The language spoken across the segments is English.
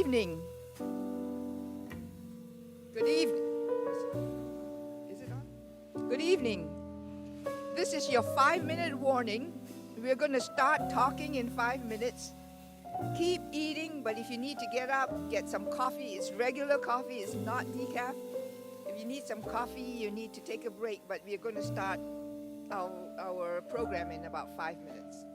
evening. Good evening. Is it on? Good evening. This is your 5-minute warning. We're going to start talking in 5 minutes. Keep eating, but if you need to get up, get some coffee. It's regular coffee, it's not decaf. If you need some coffee, you need to take a break, but we're going to start our program in about 5 minutes.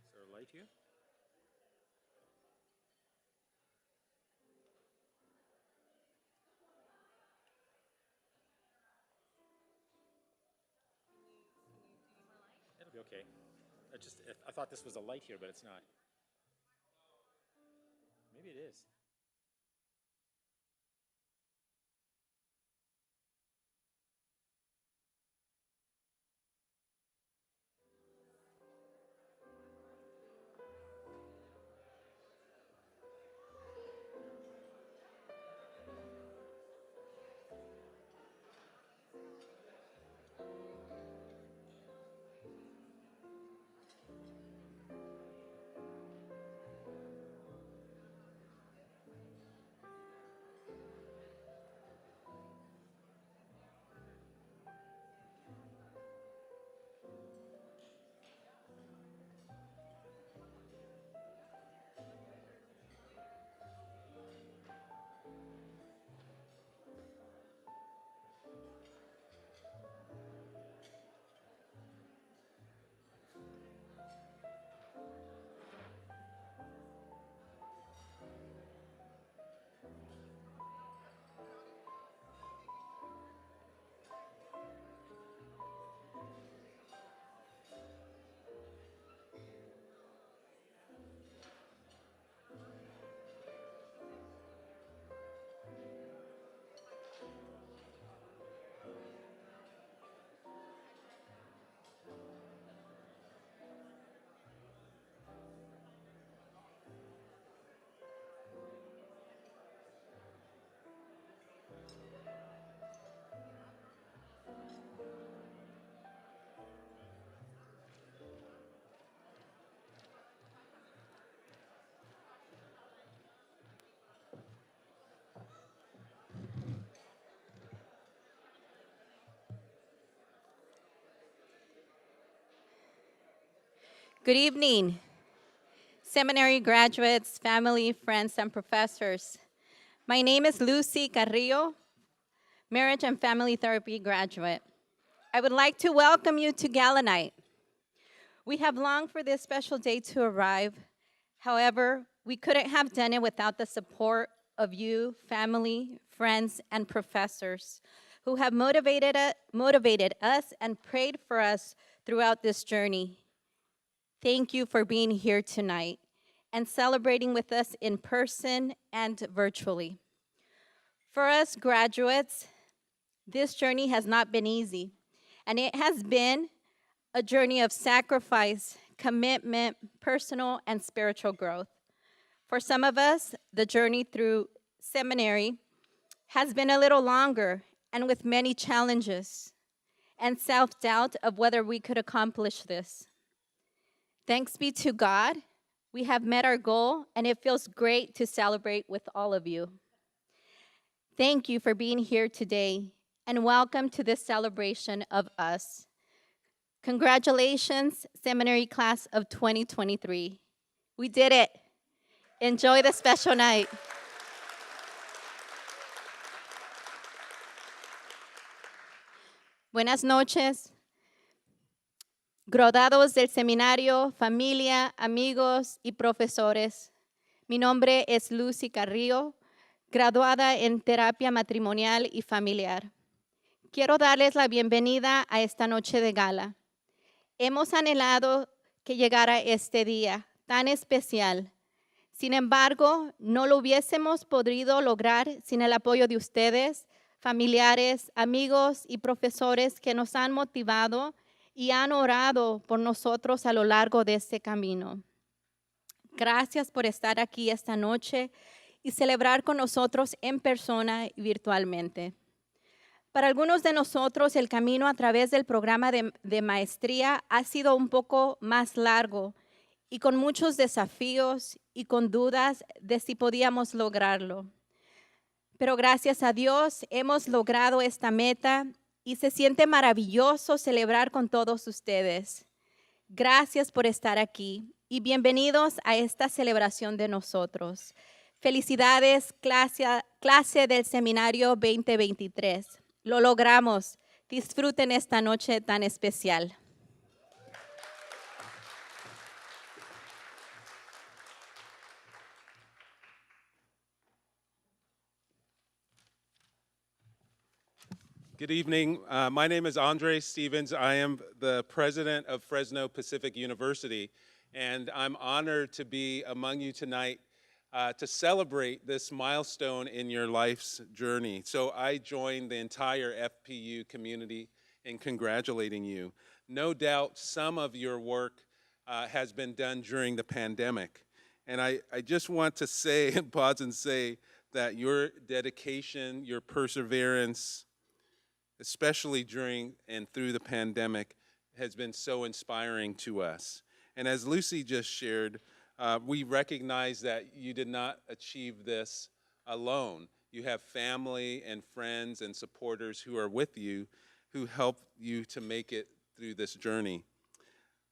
Is there a light here? It'll be okay. I thought this was a light here, but it's not. Maybe it is. Good evening, seminary graduates, family, friends, and professors. My name is Lucy Carrillo, marriage and family therapy graduate. I would like to welcome you to Gala night. We have longed for this special day to arrive. However, we couldn't have done it without the support of you, family, friends, and professors who have motivated us and prayed for us throughout this journey. Thank you for being here tonight and celebrating with us in person and virtually. For us graduates, this journey has not been easy, and it has been a journey of sacrifice, commitment, personal and spiritual growth. For some of us, the journey through seminary has been a little longer and with many challenges and self-doubt of whether we could accomplish this. Thanks be to God, we have met our goal, and it feels great to celebrate with all of you. Thank you for being here today, and welcome to this celebration of us. Congratulations, Seminary Class of 2023. We did it. Enjoy the special night. Buenas noches. Graduados del seminario, familia, amigos y profesores. Mi nombre es Lucy Carrillo, graduada en terapia matrimonial y familiar. Quiero darles la bienvenida a esta noche de gala. Hemos anhelado que llegara este día tan especial. Sin embargo, no lo hubiésemos podido lograr sin el apoyo de ustedes, familiares, amigos y profesores que nos han motivado y han orado por nosotros a lo largo de este camino. Gracias por estar aquí esta noche y celebrar con nosotros en persona y virtualmente. Para algunos de nosotros, el camino a través del programa de maestría ha sido un poco más largo y con muchos desafíos y con dudas de si podíamos lograrlo. Pero gracias a Dios hemos logrado esta meta y se siente maravilloso celebrar con todos ustedes. Gracias por estar aquí y bienvenidos a esta celebración de nosotros. Felicidades, clase del Seminario 2023. Lo logramos. Disfruten esta noche tan especial. Good evening. My name is Andre Stevens. I am the president of Fresno Pacific University, and I'm honored to be among you tonight to celebrate this milestone in your life's journey. So I join the entire FPU community in congratulating you. No doubt some of your work has been done during the pandemic. And I just want to say and pause and say that your dedication, your perseverance, especially during and through the pandemic, has been so inspiring to us. And as Lucy just shared, we recognize that you did not achieve this alone. You have family and friends and supporters who are with you, who help you to make it through this journey.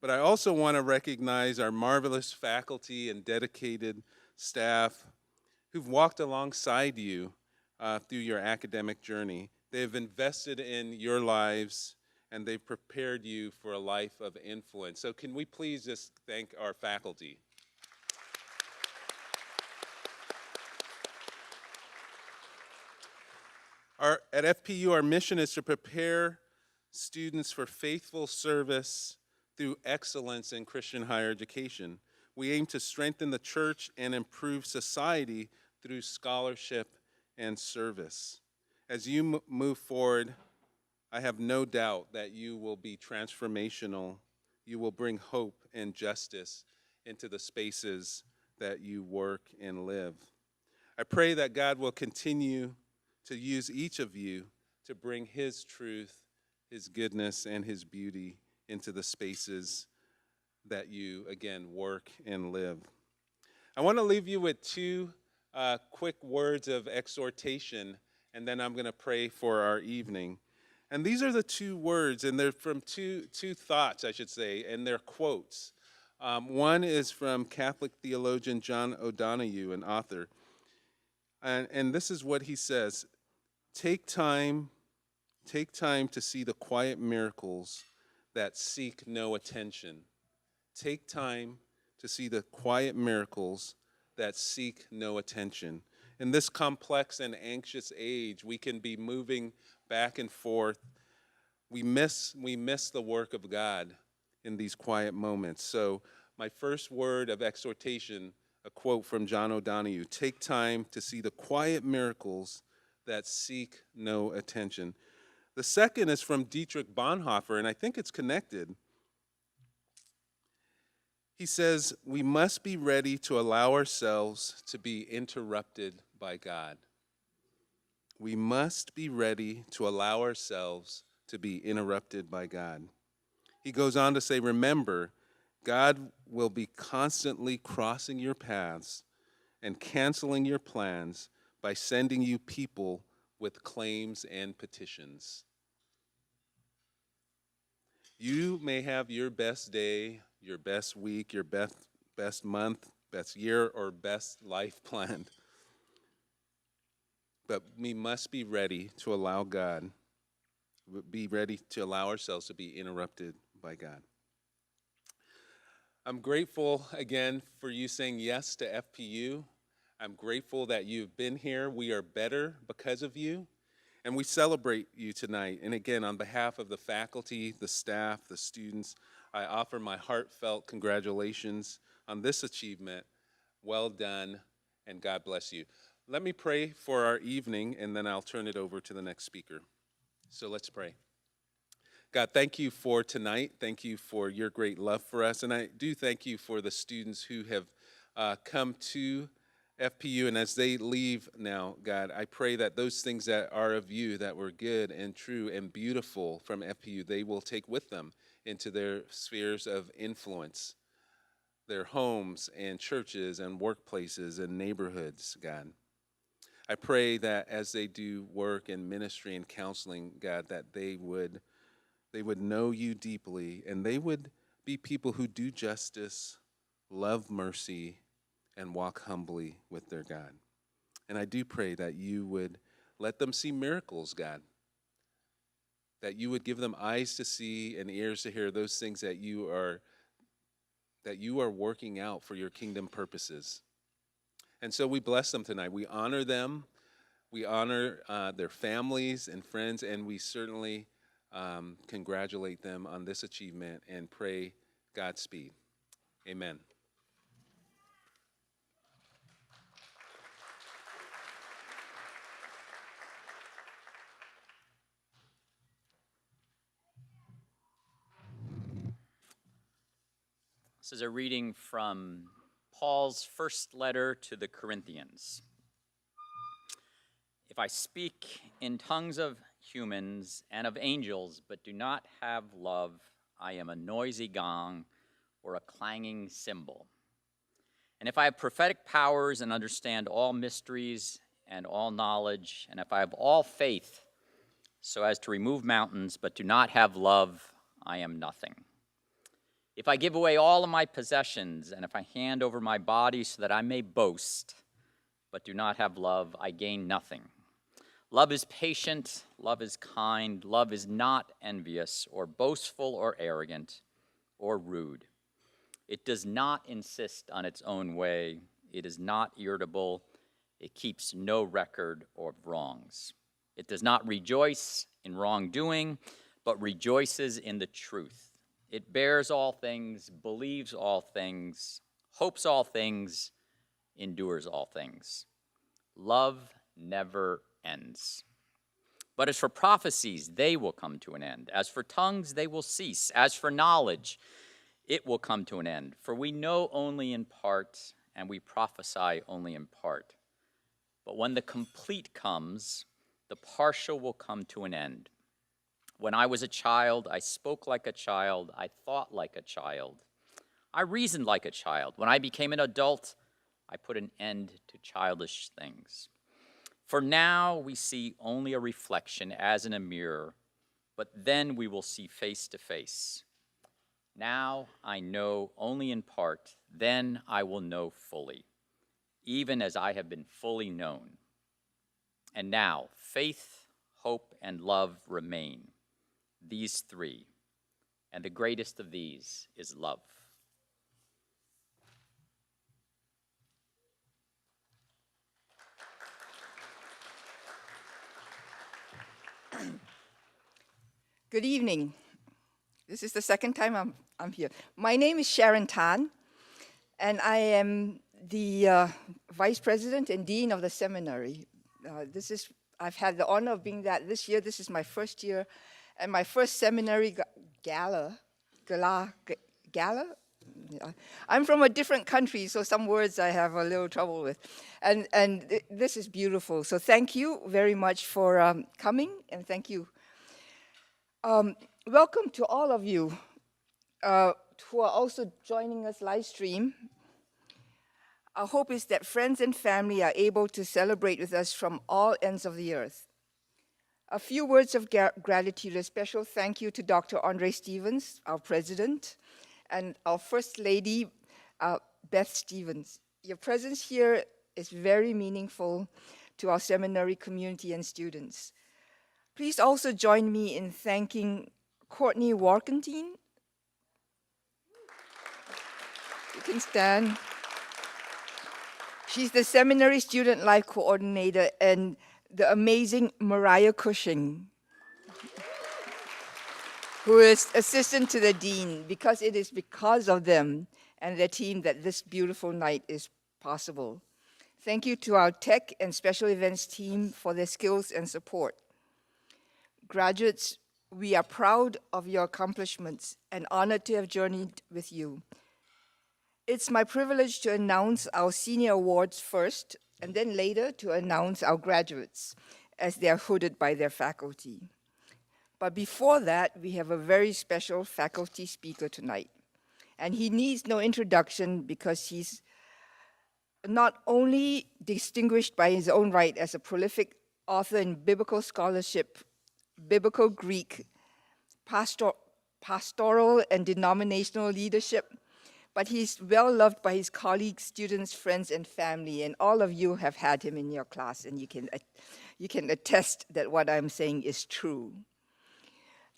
But I also want to recognize our marvelous faculty and dedicated staff who've walked alongside you through your academic journey. They've invested in your lives, and they've prepared you for a life of influence. So can we please just thank our faculty? At FPU, our mission is to prepare students for faithful service through excellence in Christian higher education. We aim to strengthen the church and improve society through scholarship and service. As you move forward, I have no doubt that you will be transformational. You will bring hope and justice into the spaces that you work and live. I pray that God will continue to use each of you to bring His truth, His goodness, and His beauty into the spaces that you, again, work and live. I want to leave you with two quick words of exhortation, and then I'm going to pray for our evening. And these are the two words, and they're from two thoughts, I should say, and they're quotes. One is from Catholic theologian John O'Donohue, an author. And this is what he says: take time to see the quiet miracles that seek no attention. Take time to see the quiet miracles that seek no attention. In this complex and anxious age, we can be moving back and forth. We miss the work of God in these quiet moments. So my first word of exhortation, a quote from John O'Donohue: take time to see the quiet miracles that seek no attention. The second is from Dietrich Bonhoeffer, and I think it's connected. He says, we must be ready to allow ourselves to be interrupted by God. We must be ready to allow ourselves to be interrupted by God. He goes on to say, remember, God will be constantly crossing your paths and canceling your plans by sending you people with claims and petitions. You may have your best day, your best week, your best month, best year, or best life planned. But we must be ready to allow God, be ready to allow ourselves to be interrupted by God. I'm grateful again for you saying yes to FPU. I'm grateful that you've been here. We are better because of you. And we celebrate you tonight. And again, on behalf of the faculty, the staff, the students, I offer my heartfelt congratulations on this achievement. Well done, and God bless you. Let me pray for our evening, and then I'll turn it over to the next speaker. So let's pray. God, thank you for tonight. Thank you for your great love for us. And I do thank you for the students who have come to FPU, and as they leave now, God, I pray that those things that are of you, that were good and true and beautiful from FPU, they will take with them into their spheres of influence, their homes and churches and workplaces and neighborhoods, God. I pray that as they do work in ministry and counseling, God, that they would know you deeply, and they would be people who do justice, love mercy, and walk humbly with their God. And I do pray that you would let them see miracles, God, that you would give them eyes to see and ears to hear those things that you are working out for your kingdom purposes. And so we bless them tonight. We honor them. We honor their families and friends, and we certainly congratulate them on this achievement and pray Godspeed. Amen. This is a reading from Paul's first letter to the Corinthians. If I speak in tongues of humans and of angels, but do not have love, I am a noisy gong or a clanging cymbal. And if I have prophetic powers and understand all mysteries and all knowledge, and if I have all faith so as to remove mountains, but do not have love, I am nothing. If I give away all of my possessions, and if I hand over my body so that I may boast, but do not have love, I gain nothing. Love is patient, love is kind, love is not envious or boastful or arrogant or rude. It does not insist on its own way. It is not irritable. It keeps no record of wrongs. It does not rejoice in wrongdoing, but rejoices in the truth. It bears all things, believes all things, hopes all things, endures all things. Love never ends. But as for prophecies, they will come to an end. As for tongues, they will cease. As for knowledge, it will come to an end. For we know only in part, and we prophesy only in part. But when the complete comes, the partial will come to an end. When I was a child, I spoke like a child, I thought like a child. I reasoned like a child. When I became an adult, I put an end to childish things. For now we see only a reflection as in a mirror, but then we will see face to face. Now I know only in part, then I will know fully, even as I have been fully known. And now faith, hope, and love remain, these three, and the greatest of these is love. Good evening. This is the second time I'm here. My name is Sharon Tan, and I am the Vice President and Dean of the Seminary. I've had the honor of being that this year. This is my first year, and my first seminary Gala. I'm from a different country, so some words I have a little trouble with. And this is beautiful. So thank you very much for coming, and thank you. Welcome to all of you who are also joining us live stream. Our hope is that friends and family are able to celebrate with us from all ends of the earth. A few words of gratitude, a special thank you to Dr. Andre Stevens, our president, and our First Lady, Beth Stevens. Your presence here is very meaningful to our seminary community and students. Please also join me in thanking Courtney Warkentine. You can stand. She's the Seminary Student Life Coordinator, and the amazing Mariah Cushing, who is Assistant to the Dean, because it is because of them and their team that this beautiful night is possible. Thank you to our tech and special events team for their skills and support. Graduates, we are proud of your accomplishments and honored to have journeyed with you. It's my privilege to announce our senior awards first, and then later to announce our graduates as they are hooded by their faculty. But before that, we have a very special faculty speaker tonight. And he needs no introduction because he's not only distinguished by his own right as a prolific author in biblical scholarship, biblical Greek, pastoral and denominational leadership, but he's well loved by his colleagues, students, friends, and family, and all of you have had him in your class, and you can attest that what I'm saying is true.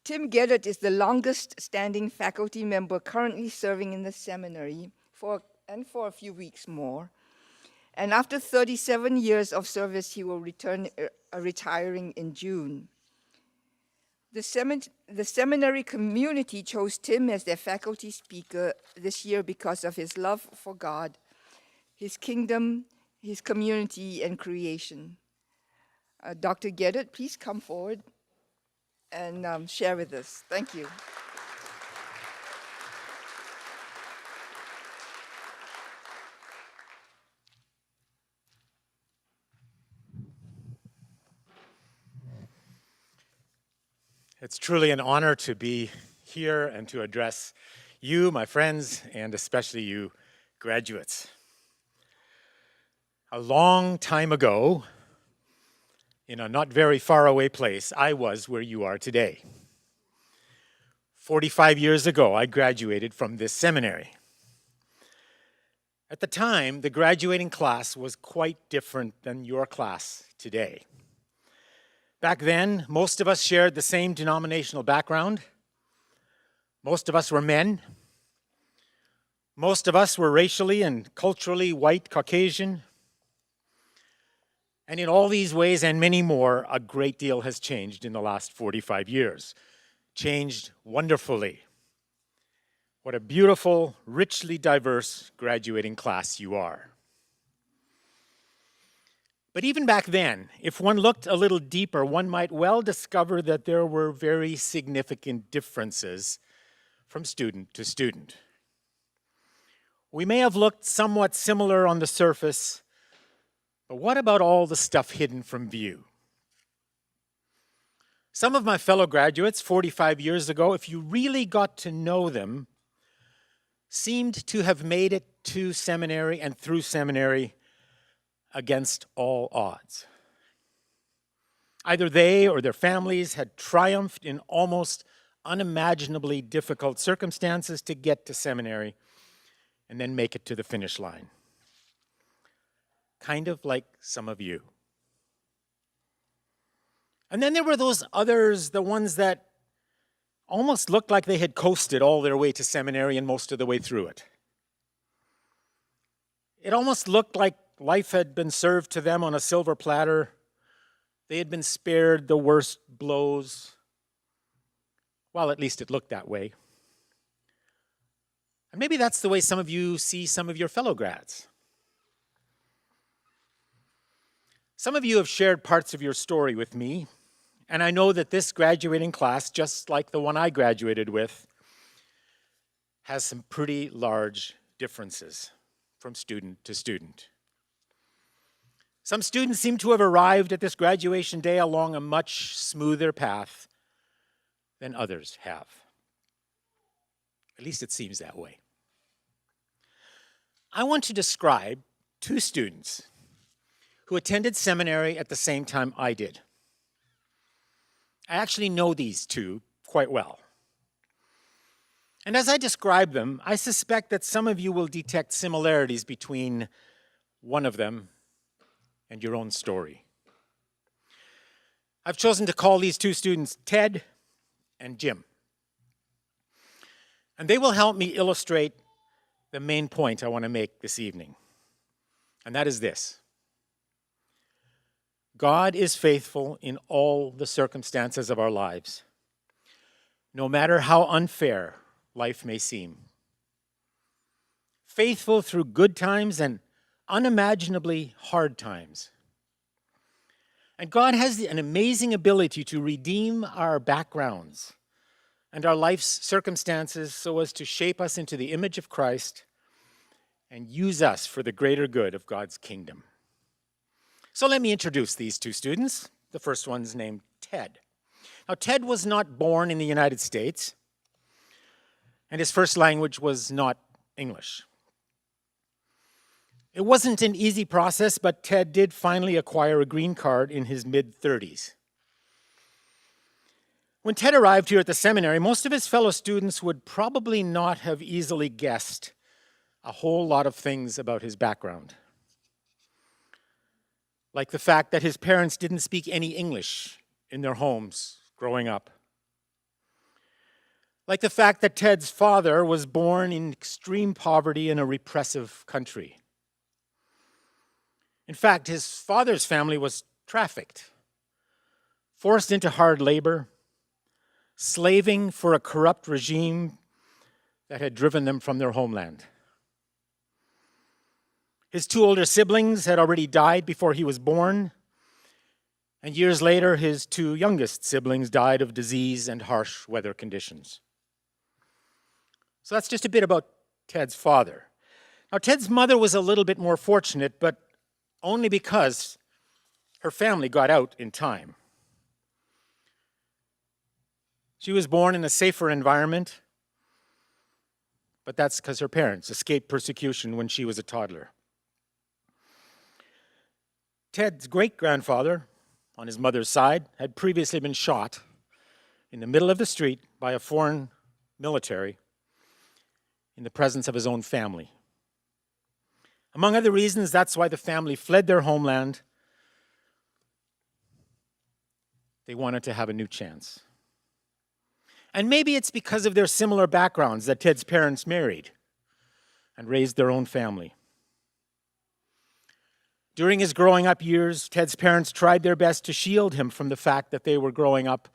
Tim Geddert is the longest standing faculty member currently serving in the seminary for a few weeks more. And after 37 years of service, he will return retiring in June. The seminary community chose Tim as their faculty speaker this year because of his love for God, his kingdom, his community, and creation. Dr. Geddert, please come forward and share with us. Thank you. It's truly an honor to be here and to address you, my friends, and especially you graduates. A long time ago, in a not very far away place, I was where you are today. 45 years ago, I graduated from this seminary. At the time, the graduating class was quite different than your class today. Back then, most of us shared the same denominational background. Most of us were men. Most of us were racially and culturally white Caucasian. And in all these ways and many more, a great deal has changed in the last 45 years. Changed wonderfully. What a beautiful, richly diverse graduating class you are. But even back then, if one looked a little deeper, one might well discover that there were very significant differences from student to student. We may have looked somewhat similar on the surface, but what about all the stuff hidden from view? Some of my fellow graduates 45 years ago, if you really got to know them, seemed to have made it to seminary and through seminary against all odds. Either they or their families had triumphed in almost unimaginably difficult circumstances to get to seminary and then make it to the finish line. Kind of like some of you. And then there were those others, the ones that almost looked like they had coasted all their way to seminary and most of the way through it. It almost looked like life had been served to them on a silver platter. They had been spared the worst blows. Well, at least it looked that way. And maybe that's the way some of you see some of your fellow grads. Some of you have shared parts of your story with me, and I know that this graduating class, just like the one I graduated with, has some pretty large differences from student to student. Some students seem to have arrived at this graduation day along a much smoother path than others have. At least it seems that way. I want to describe two students who attended seminary at the same time I did. I actually know these two quite well. And as I describe them, I suspect that some of you will detect similarities between one of them and your own story. I've chosen to call these two students Ted and Jim. And they will help me illustrate the main point I want to make this evening. And that is this: God is faithful in all the circumstances of our lives, no matter how unfair life may seem. Faithful through good times and unimaginably hard times. And God has an amazing ability to redeem our backgrounds and our life's circumstances so as to shape us into the image of Christ and use us for the greater good of God's kingdom. So let me introduce these two students. The first one's named Ted. Now, Ted was not born in the United States, and his first language was not English. It wasn't an easy process, but Ted did finally acquire a green card in his mid-30s. When Ted arrived here at the seminary, most of his fellow students would probably not have easily guessed a whole lot of things about his background. Like the fact that his parents didn't speak any English in their homes growing up. Like the fact that Ted's father was born in extreme poverty in a repressive country. In fact, his father's family was trafficked, forced into hard labor, slaving for a corrupt regime that had driven them from their homeland. His two older siblings had already died before he was born, and years later, his two youngest siblings died of disease and harsh weather conditions. So that's just a bit about Ted's father. Now, Ted's mother was a little bit more fortunate, but only because her family got out in time. She was born in a safer environment, but that's because her parents escaped persecution when she was a toddler. Ted's great-grandfather, on his mother's side, had previously been shot in the middle of the street by a foreign military in the presence of his own family. Among other reasons, that's why the family fled their homeland. They wanted to have a new chance. And maybe it's because of their similar backgrounds that Ted's parents married and raised their own family. During his growing up years, Ted's parents tried their best to shield him from the fact that they were growing up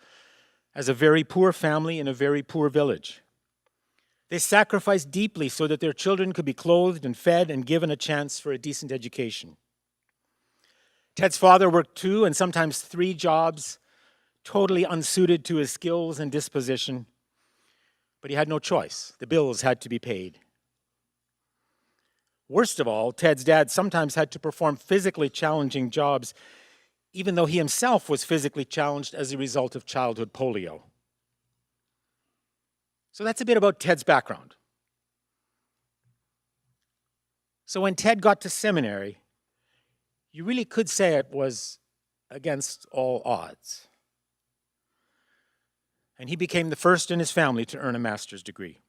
as a very poor family in a very poor village. They sacrificed deeply so that their children could be clothed and fed and given a chance for a decent education. Ted's father worked 2 and sometimes 3 jobs, totally unsuited to his skills and disposition, but he had no choice. The bills had to be paid. Worst of all, Ted's dad sometimes had to perform physically challenging jobs, even though he himself was physically challenged as a result of childhood polio. So that's a bit about Ted's background. So when Ted got to seminary, you really could say it was against all odds. and he became the first in his family to earn a master's degree.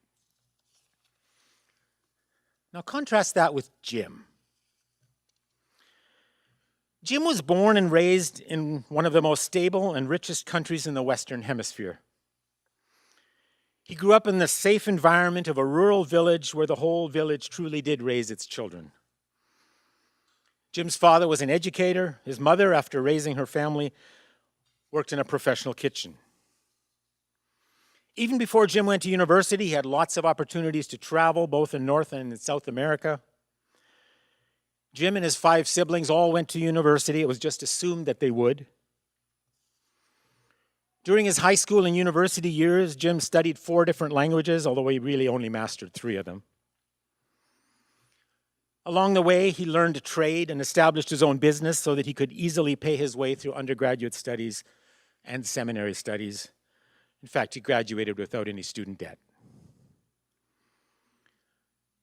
Now contrast that with Jim. Jim was born and raised in one of the most stable and richest countries in the Western Hemisphere. He grew up in the safe environment of a rural village where the whole village truly did raise its children. Jim's father was an educator. His mother, after raising her family, worked in a professional kitchen. Even before Jim went to university, he had lots of opportunities to travel, both in North and in South America. Jim and his 5 siblings all went to university. It was just assumed that they would. During his high school and university years, Jim studied 4 different languages, although he really only mastered 3 of them. Along the way, he learned to trade and established his own business so that he could easily pay his way through undergraduate studies and seminary studies. In fact, he graduated without any student debt.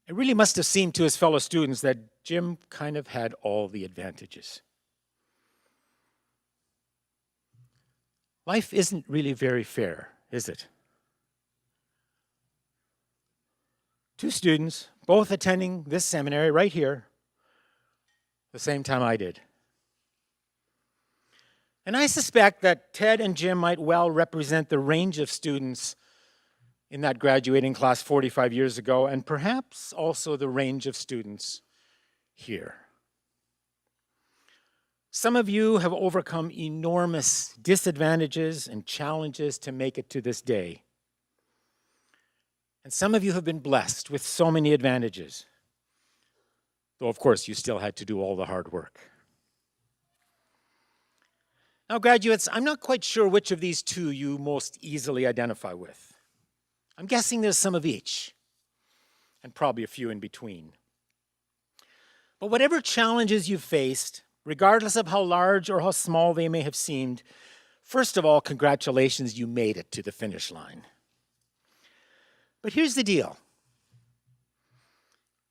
It really must have seemed to his fellow students that Jim kind of had all the advantages. Life isn't really very fair, is it? 2 students, both attending this seminary right here, the same time I did. And I suspect that Ted and Jim might well represent the range of students in that graduating class 45 years ago, and perhaps also the range of students here. Some of you have overcome enormous disadvantages and challenges to make it to this day. And some of you have been blessed with so many advantages, though of course you still had to do all the hard work. Now, graduates, I'm not quite sure which of these 2 you most easily identify with. I'm guessing there's some of each, and probably a few in between. But whatever challenges you've faced, regardless of how large or how small they may have seemed, first of all, congratulations, you made it to the finish line. But here's the deal.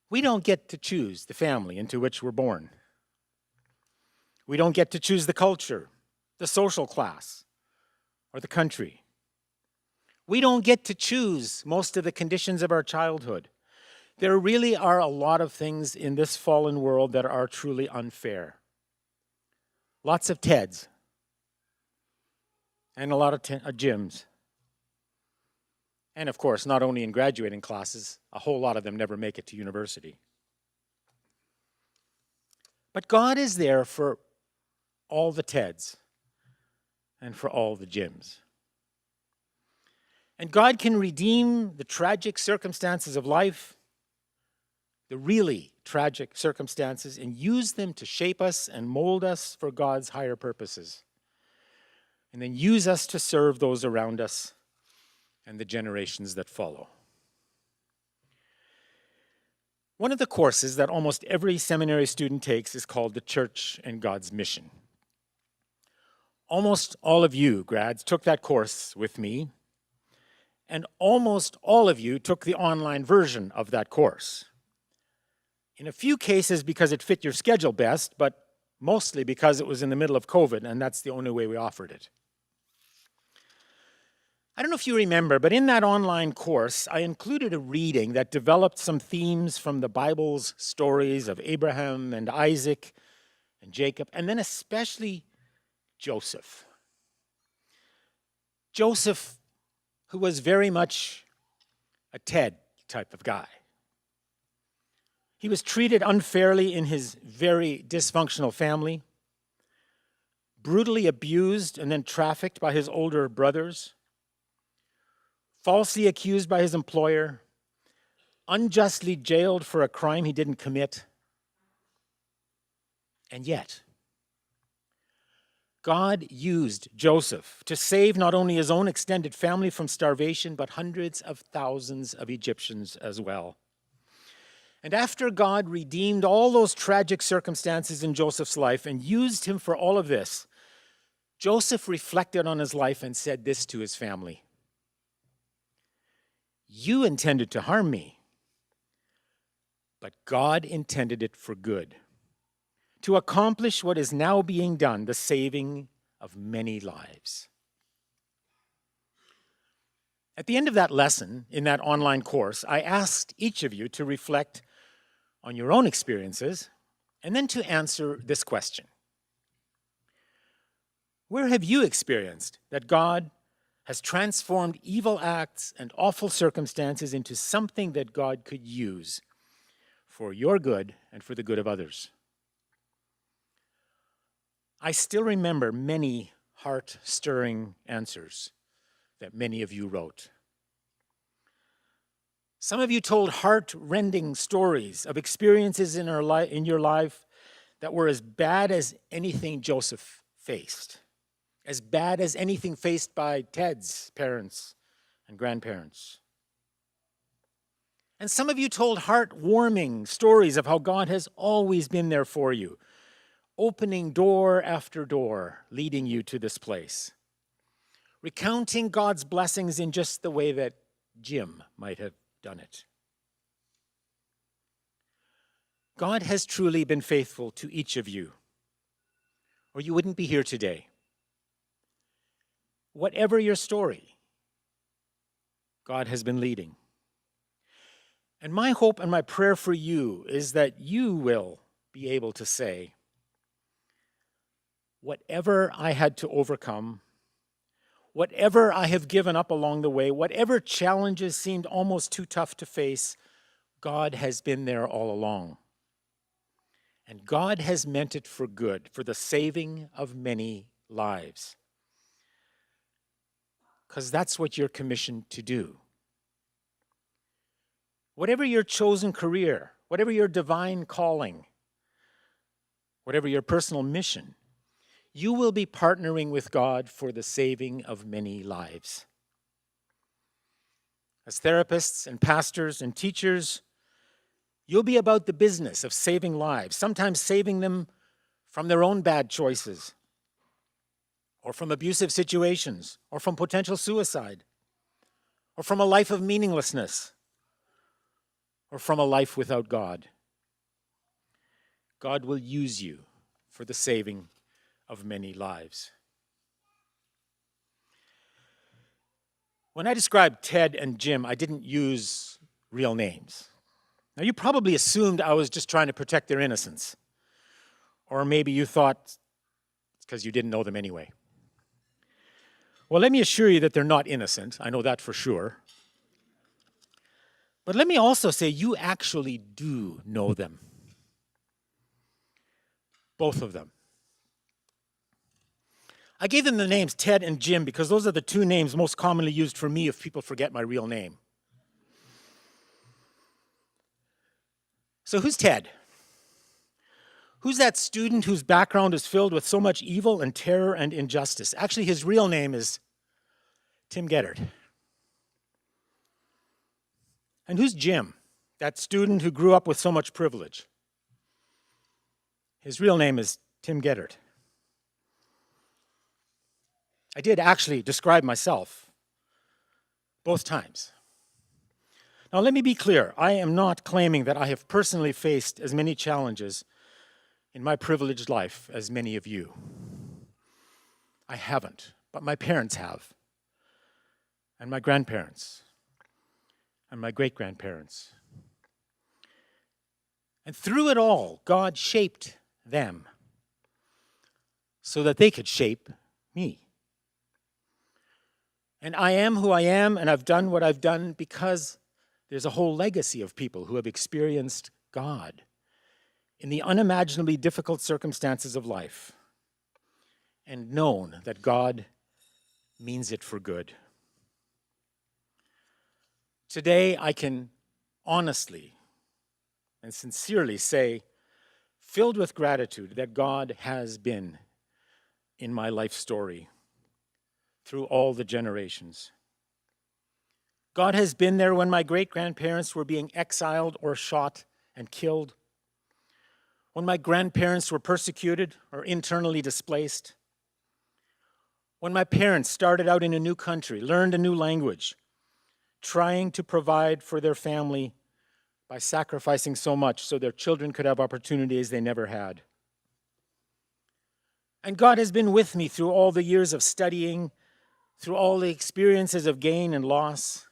We don't get to choose the family into which we're born. We don't get to choose the culture, the social class, or the country. We don't get to choose most of the conditions of our childhood. There really are a lot of things in this fallen world that are truly unfair. Lots of Teds and a lot of Jims. And of course, not only in graduating classes, a whole lot of them never make it to university. But God is there for all the Teds and for all the Jims. And God can redeem the tragic circumstances of life, the really tragic circumstances, and use them to shape us and mold us for God's higher purposes. And then use us to serve those around us and the generations that follow. One of the courses that almost every seminary student takes is called The Church and God's Mission. Almost all of you grads took that course with me, and almost all of you took the online version of that course. In a few cases because it fit your schedule best, but mostly because it was in the middle of COVID, and that's the only way we offered it. I don't know if you remember, but in that online course, I included a reading that developed some themes from the Bible's stories of Abraham and Isaac and Jacob, and then especially Joseph. Joseph, who was very much a Ted type of guy. He was treated unfairly in his very dysfunctional family, brutally abused and then trafficked by his older brothers, falsely accused by his employer, unjustly jailed for a crime he didn't commit. And yet, God used Joseph to save not only his own extended family from starvation, but hundreds of thousands of Egyptians as well. And after God redeemed all those tragic circumstances in Joseph's life and used him for all of this, Joseph reflected on his life and said this to his family: "You intended to harm me, but God intended it for good, to accomplish what is now being done, the saving of many lives." At the end of that lesson, in that online course, I asked each of you to reflect on your own experiences and then to answer this question. Where have you experienced that God has transformed evil acts and awful circumstances into something that God could use for your good and for the good of others? I still remember many heart-stirring answers that many of you wrote. Some of you told heart-rending stories of experiences in your life that were as bad as anything Joseph faced, as bad as anything faced by Ted's parents and grandparents. And some of you told heartwarming stories of how God has always been there for you, opening door after door, leading you to this place, recounting God's blessings in just the way that Jim might have done it. God has truly been faithful to each of you, or you wouldn't be here today. Whatever your story, God has been leading. And my hope and my prayer for you is that you will be able to say, whatever I had to overcome, whatever I have given up along the way, whatever challenges seemed almost too tough to face, God has been there all along. And God has meant it for good, for the saving of many lives. Because that's what you're commissioned to do. Whatever your chosen career, whatever your divine calling, whatever your personal mission, you will be partnering with God for the saving of many lives. As therapists and pastors and teachers, you'll be about the business of saving lives, sometimes saving them from their own bad choices, or from abusive situations, or from potential suicide, or from a life of meaninglessness, or from a life without God. God will use you for the saving of many lives. When I described Ted and Jim, I didn't use real names. Now, you probably assumed I was just trying to protect their innocence. Or maybe you thought it's because you didn't know them anyway. Well, let me assure you that they're not innocent. I know that for sure. But let me also say you actually do know them. Both of them. I gave them the names Ted and Jim because those are the two names most commonly used for me if people forget my real name. So who's Ted? Who's that student whose background is filled with so much evil and terror and injustice? Actually, his real name is Tim Geddard. And who's Jim, that student who grew up with so much privilege? His real name is Tim Geddard. I did actually describe myself both times. Now, let me be clear. I am not claiming that I have personally faced as many challenges in my privileged life as many of you. I haven't, but my parents have, and my grandparents, and my great-grandparents. And through it all, God shaped them so that they could shape me. And I am who I am, and I've done what I've done because there's a whole legacy of people who have experienced God in the unimaginably difficult circumstances of life and known that God means it for good. Today, I can honestly and sincerely say, filled with gratitude, that God has been in my life story through all the generations. God has been there when my great-grandparents were being exiled or shot and killed, when my grandparents were persecuted or internally displaced, when my parents started out in a new country, learned a new language, trying to provide for their family by sacrificing so much so their children could have opportunities they never had. And God has been with me through all the years of studying, through all the experiences of gain and loss,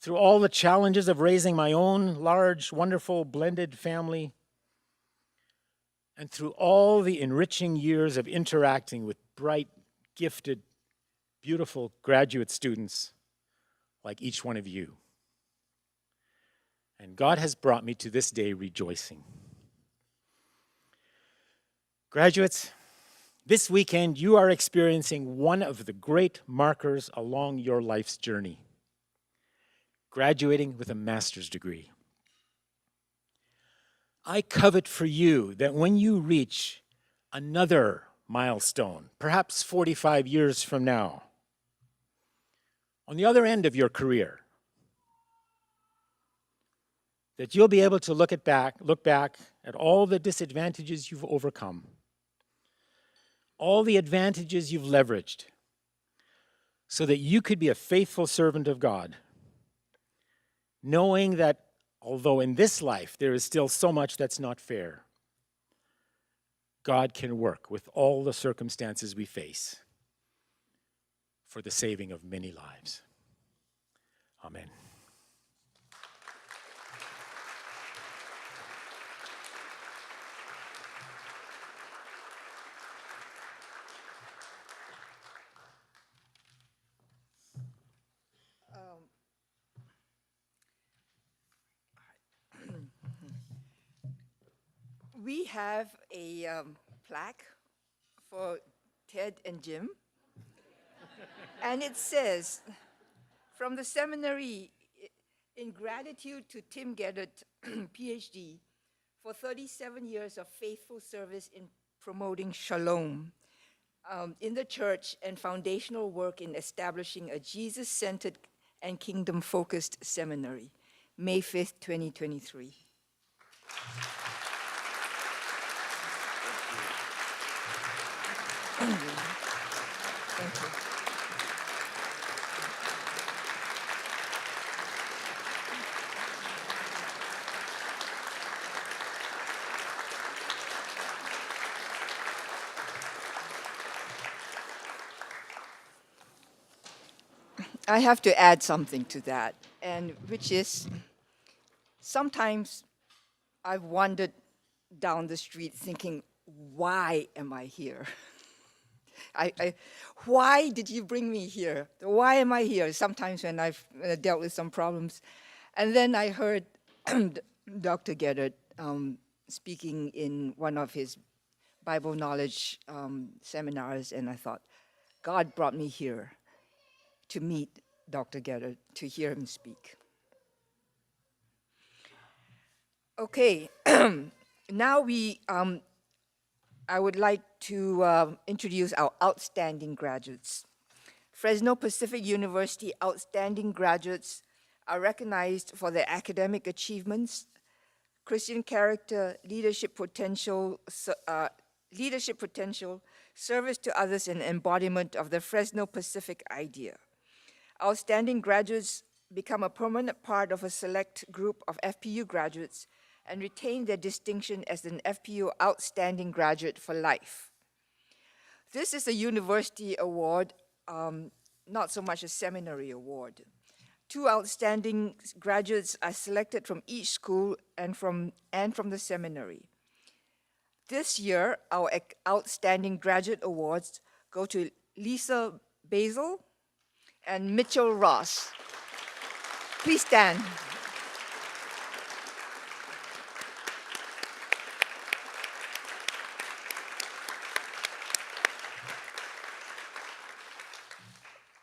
through all the challenges of raising my own large, wonderful, blended family, and through all the enriching years of interacting with bright, gifted, beautiful graduate students like each one of you. And God has brought me to this day rejoicing. Graduates, this weekend you are experiencing one of the great markers along your life's journey, graduating with a master's degree. I covet for you that when you reach another milestone, perhaps 45 years from now, on the other end of your career, that you'll be able to look back at all the disadvantages you've overcome, all the advantages you've leveraged, so that you could be a faithful servant of God, knowing that although in this life there is still so much that's not fair, God can work with all the circumstances we face for the saving of many lives. Amen. We have a plaque for Ted and Jim. And it says, from the seminary, in gratitude to Tim Geddert, PhD, for 37 years of faithful service in promoting shalom in the church and foundational work in establishing a Jesus-centered and kingdom-focused seminary, May 5th, 2023. Thank you. I have to add something to that, and which is sometimes I've wandered down the street thinking, why am I here? Why did you bring me here? Why am I here? Sometimes when I've dealt with some problems. And then I heard Dr. Geddert speaking in one of his Bible knowledge seminars, and I thought, God brought me here to meet Dr. Geddert, to hear him speak. Okay, now I would like to introduce our outstanding graduates. Fresno Pacific University outstanding graduates are recognized for their academic achievements, Christian character, leadership potential, service to others, and embodiment of the Fresno Pacific idea. Outstanding graduates become a permanent part of a select group of FPU graduates and retain their distinction as an FPU Outstanding Graduate for life. This is a university award, not so much a seminary award. 2 outstanding graduates are selected from each school and from the seminary. This year, our Outstanding Graduate Awards go to Lisa Basil and Mitchell Ross. Please stand.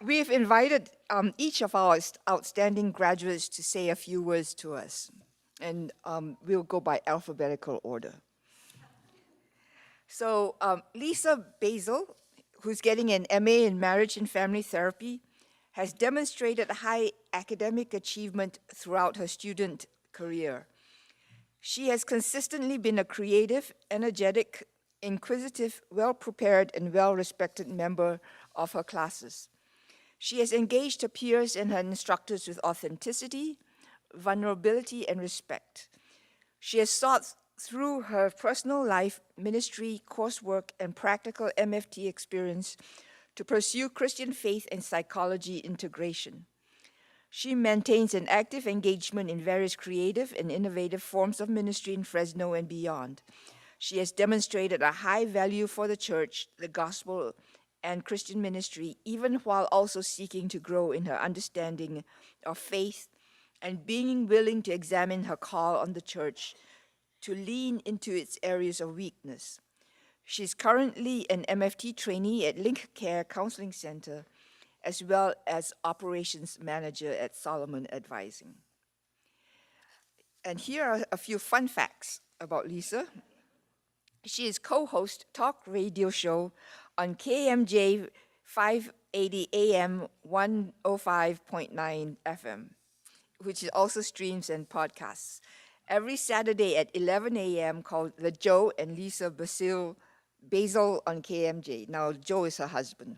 We've invited each of our outstanding graduates to say a few words to us, and we'll go by alphabetical order. So Lisa Basil, who's getting an MA in Marriage and Family Therapy, has demonstrated high academic achievement throughout her student career. She has consistently been a creative, energetic, inquisitive, well-prepared, and well-respected member of her classes. She has engaged her peers and her instructors with authenticity, vulnerability, and respect. She has sought through her personal life, ministry, coursework, and practical MFT experience to pursue Christian faith and psychology integration. She maintains an active engagement in various creative and innovative forms of ministry in Fresno and beyond. She has demonstrated a high value for the church, the gospel, and Christian ministry, even while also seeking to grow in her understanding of faith and being willing to examine her call on the church to lean into its areas of weakness. She's currently an MFT trainee at Link Care Counseling Center, as well as operations manager at Solomon Advising. And here are a few fun facts about Lisa. She is co-host talk radio show on KMJ 580 AM 105.9 FM, which also streams and podcasts, every Saturday at 11 a.m. called The Joe and Lisa Basil on KMJ. Now, Joe is her husband.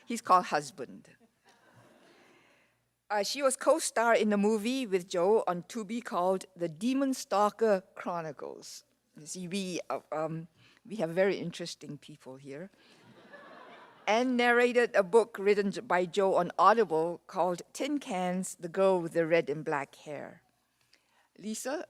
He's called husband. She was co-star in a movie with Joe on Tubi called The Demon Stalker Chronicles. You see, we have very interesting people here. And narrated a book written by Joe on Audible called Tin Cans, The Girl with the Red and Black Hair. Lisa?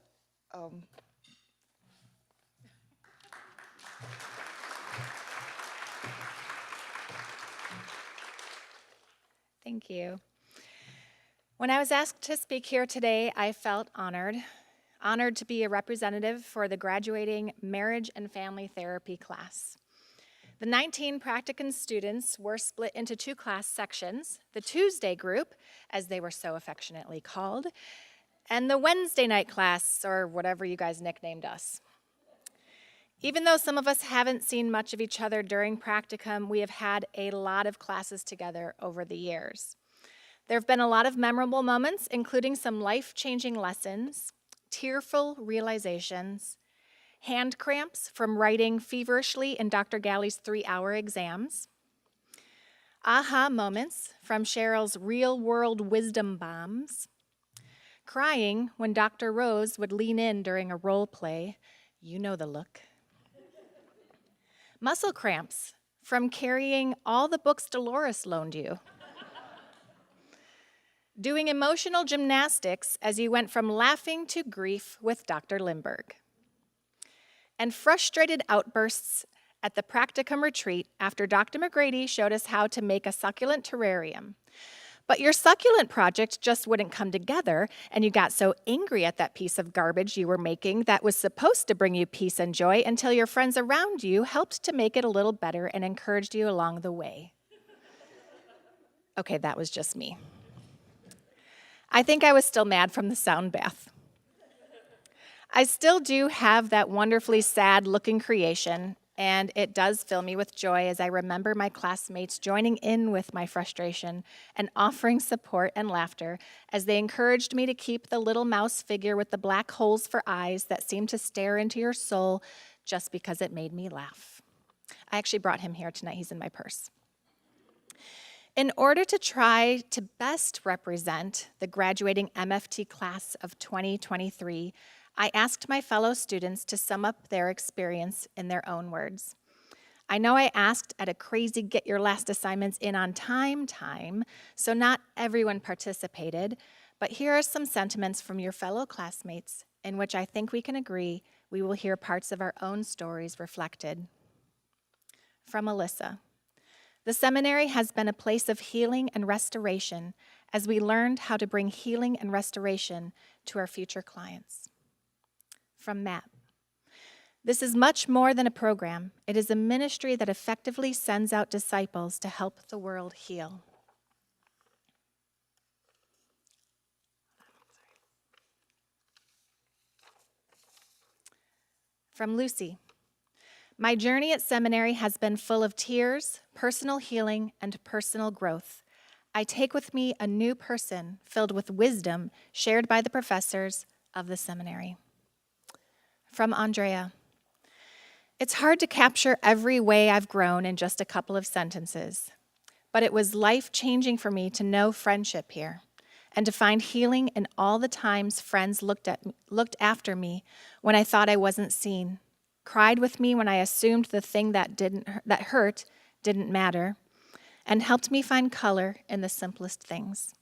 Thank you. When I was asked to speak here today, I felt honored to be a representative for the graduating Marriage and Family Therapy class. The 19 practicum students were split into two class sections, the Tuesday group, as they were so affectionately called, and the Wednesday night class, or whatever you guys nicknamed us. Even though some of us haven't seen much of each other during practicum, we have had a lot of classes together over the years. There have been a lot of memorable moments, including some life-changing lessons, tearful realizations, hand cramps from writing feverishly in Dr. Galley's 3-hour exams, aha moments from Cheryl's real-world wisdom bombs, crying when Dr. Rose would lean in during a role play, you know the look, muscle cramps from carrying all the books Dolores loaned you, doing emotional gymnastics as you went from laughing to grief with Dr. Lindbergh, and frustrated outbursts at the practicum retreat after Dr. McGrady showed us how to make a succulent terrarium. But your succulent project just wouldn't come together, and you got so angry at that piece of garbage you were making that was supposed to bring you peace and joy until your friends around you helped to make it a little better and encouraged you along the way. Okay, that was just me. I think I was still mad from the sound bath. I still do have that wonderfully sad-looking creation, and it does fill me with joy as I remember my classmates joining in with my frustration and offering support and laughter as they encouraged me to keep the little mouse figure with the black holes for eyes that seemed to stare into your soul just because it made me laugh. I actually brought him here tonight. He's in my purse. In order to try to best represent the graduating MFT class of 2023, I asked my fellow students to sum up their experience in their own words. I know I asked at a crazy get your last assignments in on time, so not everyone participated, but here are some sentiments from your fellow classmates in which I think we can agree we will hear parts of our own stories reflected. From Alyssa. The seminary has been a place of healing and restoration as we learned how to bring healing and restoration to our future clients. From Matt. This is much more than a program. It is a ministry that effectively sends out disciples to help the world heal. From Lucy. My journey at seminary has been full of tears, personal healing, and personal growth. I take with me a new person filled with wisdom shared by the professors of the seminary. From Andrea. It's hard to capture every way I've grown in just a couple of sentences, but it was life-changing for me to know friendship here and to find healing in all the times friends looked after me when I thought I wasn't seen, cried with me when I assumed the thing that hurt didn't matter, and helped me find color in the simplest things.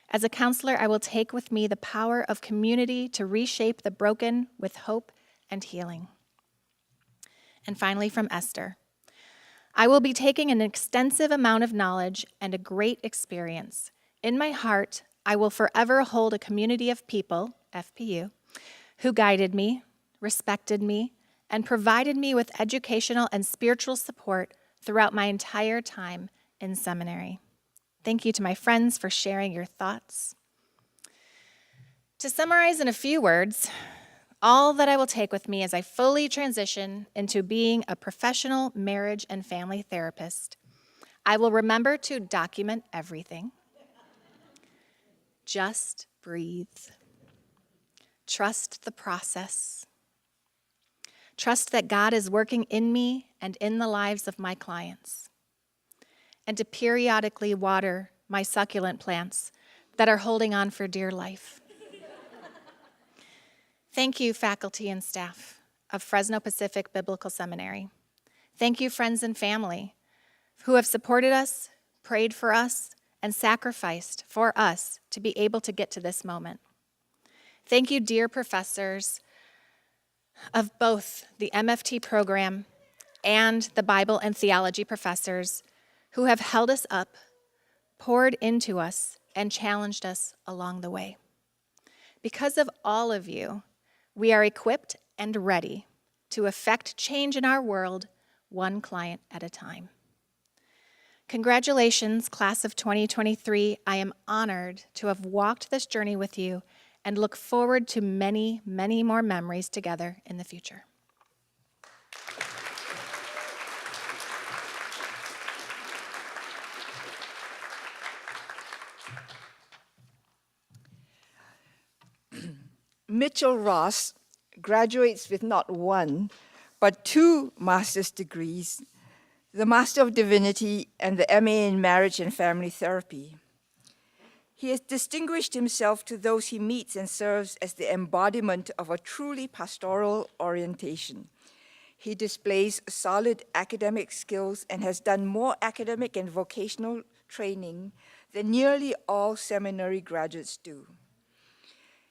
As a counselor, I will take with me the power of community to reshape the broken with hope and healing. And finally, from Esther, I will be taking an extensive amount of knowledge and a great experience. In my heart, I will forever hold a community of people, FPU, who guided me, respected me, and provided me with educational and spiritual support throughout my entire time in seminary. Thank you to my friends for sharing your thoughts. To summarize in a few words, all that I will take with me as I fully transition into being a professional marriage and family therapist, I will remember to document everything. Just breathe. Trust the process. Trust that God is working in me and in the lives of my clients. And to periodically water my succulent plants that are holding on for dear life. Thank you, faculty and staff of Fresno Pacific Biblical Seminary. Thank you, friends and family, who have supported us, prayed for us, and sacrificed for us to be able to get to this moment. Thank you, dear professors of both the MFT program and the Bible and theology professors who have held us up, poured into us, and challenged us along the way. Because of all of you, we are equipped and ready to effect change in our world, one client at a time. Congratulations, class of 2023. I am honored to have walked this journey with you and look forward to many, many more memories together in the future. Mitchell Ross graduates with not one, but 2 master's degrees, the Master of Divinity and the MA in Marriage and Family Therapy. He has distinguished himself to those he meets and serves as the embodiment of a truly pastoral orientation. He displays solid academic skills and has done more academic and vocational training than nearly all seminary graduates do.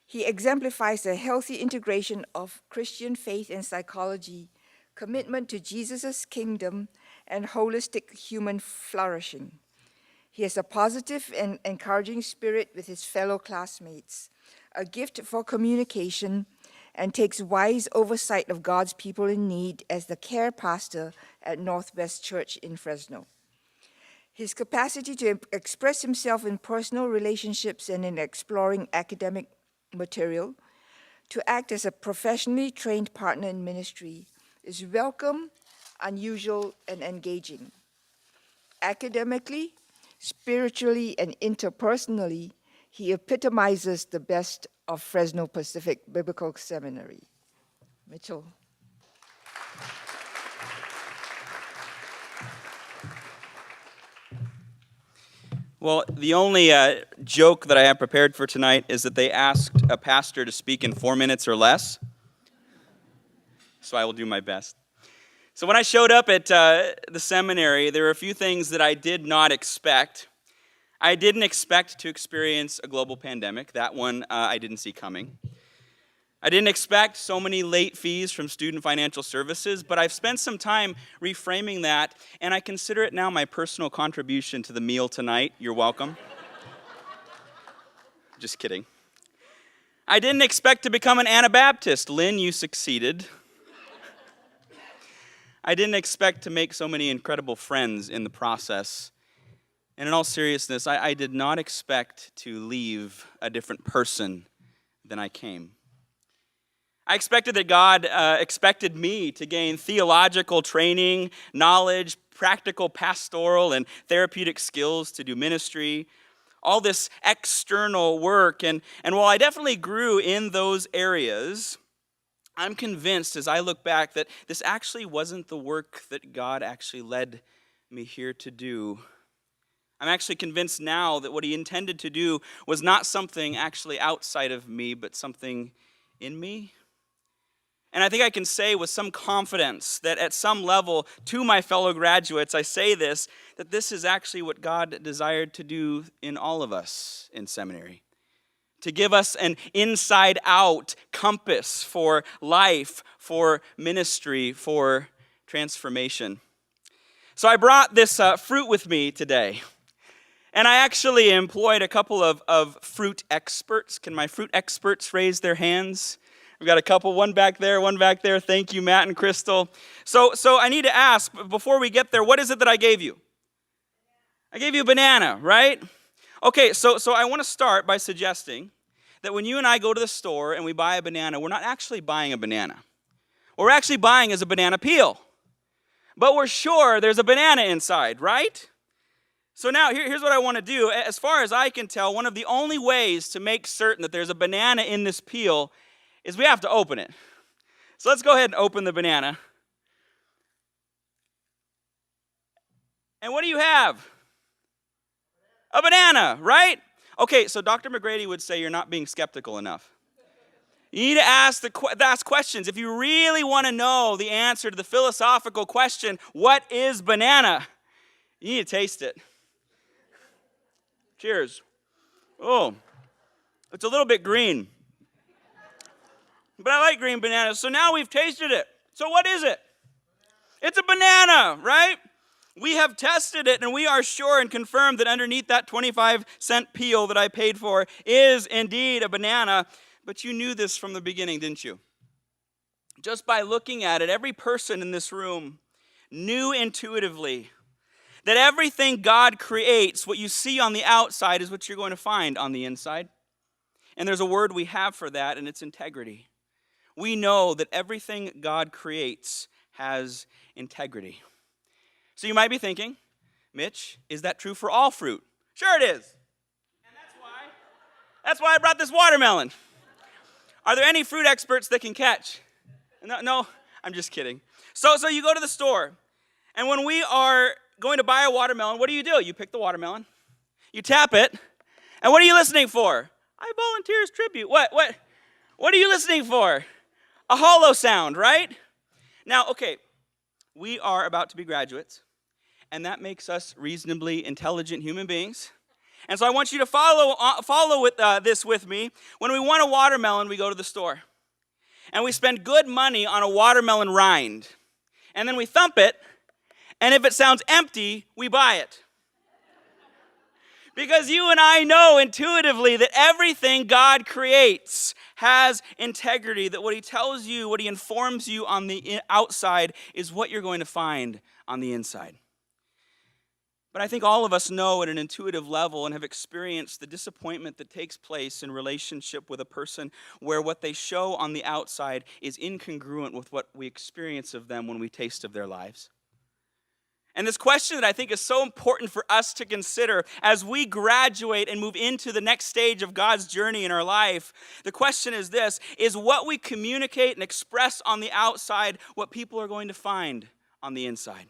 He exemplifies a healthy integration of Christian faith and psychology, commitment to Jesus' kingdom, and holistic human flourishing. He has a positive and encouraging spirit with his fellow classmates, a gift for communication, and takes wise oversight of God's people in need as the care pastor at Northwest Church in Fresno. His capacity to express himself in personal relationships and in exploring academic material, to act as a professionally trained partner in ministry, is welcome, unusual, and engaging. Academically, spiritually, and interpersonally, he epitomizes the best of Fresno Pacific Biblical Seminary. Mitchell. Well, the only joke that I have prepared for tonight is that they asked a pastor to speak in 4 minutes or less. So I will do my best. So when I showed up at the seminary, there were a few things that I did not expect. I didn't expect to experience a global pandemic. That one I didn't see coming. I didn't expect so many late fees from Student Financial Services, but I've spent some time reframing that, and I consider it now my personal contribution to the meal tonight. You're welcome. Just kidding. I didn't expect to become an Anabaptist. Lynn, you succeeded. I didn't expect to make so many incredible friends in the process. And in all seriousness, I did not expect to leave a different person than I came. I expected that God expected me to gain theological training, knowledge, practical pastoral and therapeutic skills to do ministry, all this external work. And while I definitely grew in those areas, I'm convinced as I look back that this actually wasn't the work that God actually led me here to do. I'm actually convinced now that what he intended to do was not something actually outside of me, but something in me. And I think I can say with some confidence that at some level to my fellow graduates, I say this, that this is actually what God desired to do in all of us in seminary. To give us an inside-out compass for life, for ministry, for transformation. So I brought this fruit with me today. And I actually employed a couple of fruit experts. Can my fruit experts raise their hands? We've got a couple, one back there, one back there. Thank you, Matt and Crystal. So I need to ask, before we get there, what is it that I gave you? I gave you a banana, right? Okay, so I want to start by suggesting that when you and I go to the store and we buy a banana, we're not actually buying a banana. What we're actually buying is a banana peel. But we're sure there's a banana inside, right? So now, here's what I want to do. As far as I can tell, one of the only ways to make certain that there's a banana in this peel is we have to open it. So let's go ahead and open the banana. And what do you have? A banana, right? Okay, so Dr. McGrady would say you're not being skeptical enough. You need to ask questions. If you really want to know the answer to the philosophical question, what is banana? You need to taste it. Cheers. Oh, it's a little bit green. But I like green bananas. So now we've tasted it. So what is it? It's a banana, right? We have tested it, and we are sure and confirmed that underneath that 25-cent peel that I paid for is indeed a banana. But you knew this from the beginning, didn't you? Just by looking at it, every person in this room knew intuitively that everything God creates, what you see on the outside is what you're going to find on the inside. And there's a word we have for that, and it's integrity. We know that everything God creates has integrity. So you might be thinking, Mitch, is that true for all fruit? Sure it is. And that's why I brought this watermelon. Are there any fruit experts that can catch? No, I'm just kidding. So you go to the store, and when we are going to buy a watermelon, what do? You pick the watermelon, you tap it, and what are you listening for? I volunteers tribute. What are you listening for? A hollow sound, right? Now, okay, we are about to be graduates, and that makes us reasonably intelligent human beings. And so I want you to follow with this with me. When we want a watermelon, we go to the store, and we spend good money on a watermelon rind, and then we thump it, and if it sounds empty, we buy it. Because you and I know intuitively that everything God creates has integrity, that what he tells you, what he informs you on the outside is what you're going to find on the inside. But I think all of us know at an intuitive level and have experienced the disappointment that takes place in relationship with a person where what they show on the outside is incongruent with what we experience of them when we taste of their lives. And this question that I think is so important for us to consider as we graduate and move into the next stage of God's journey in our life, the question is this: is what we communicate and express on the outside what people are going to find on the inside?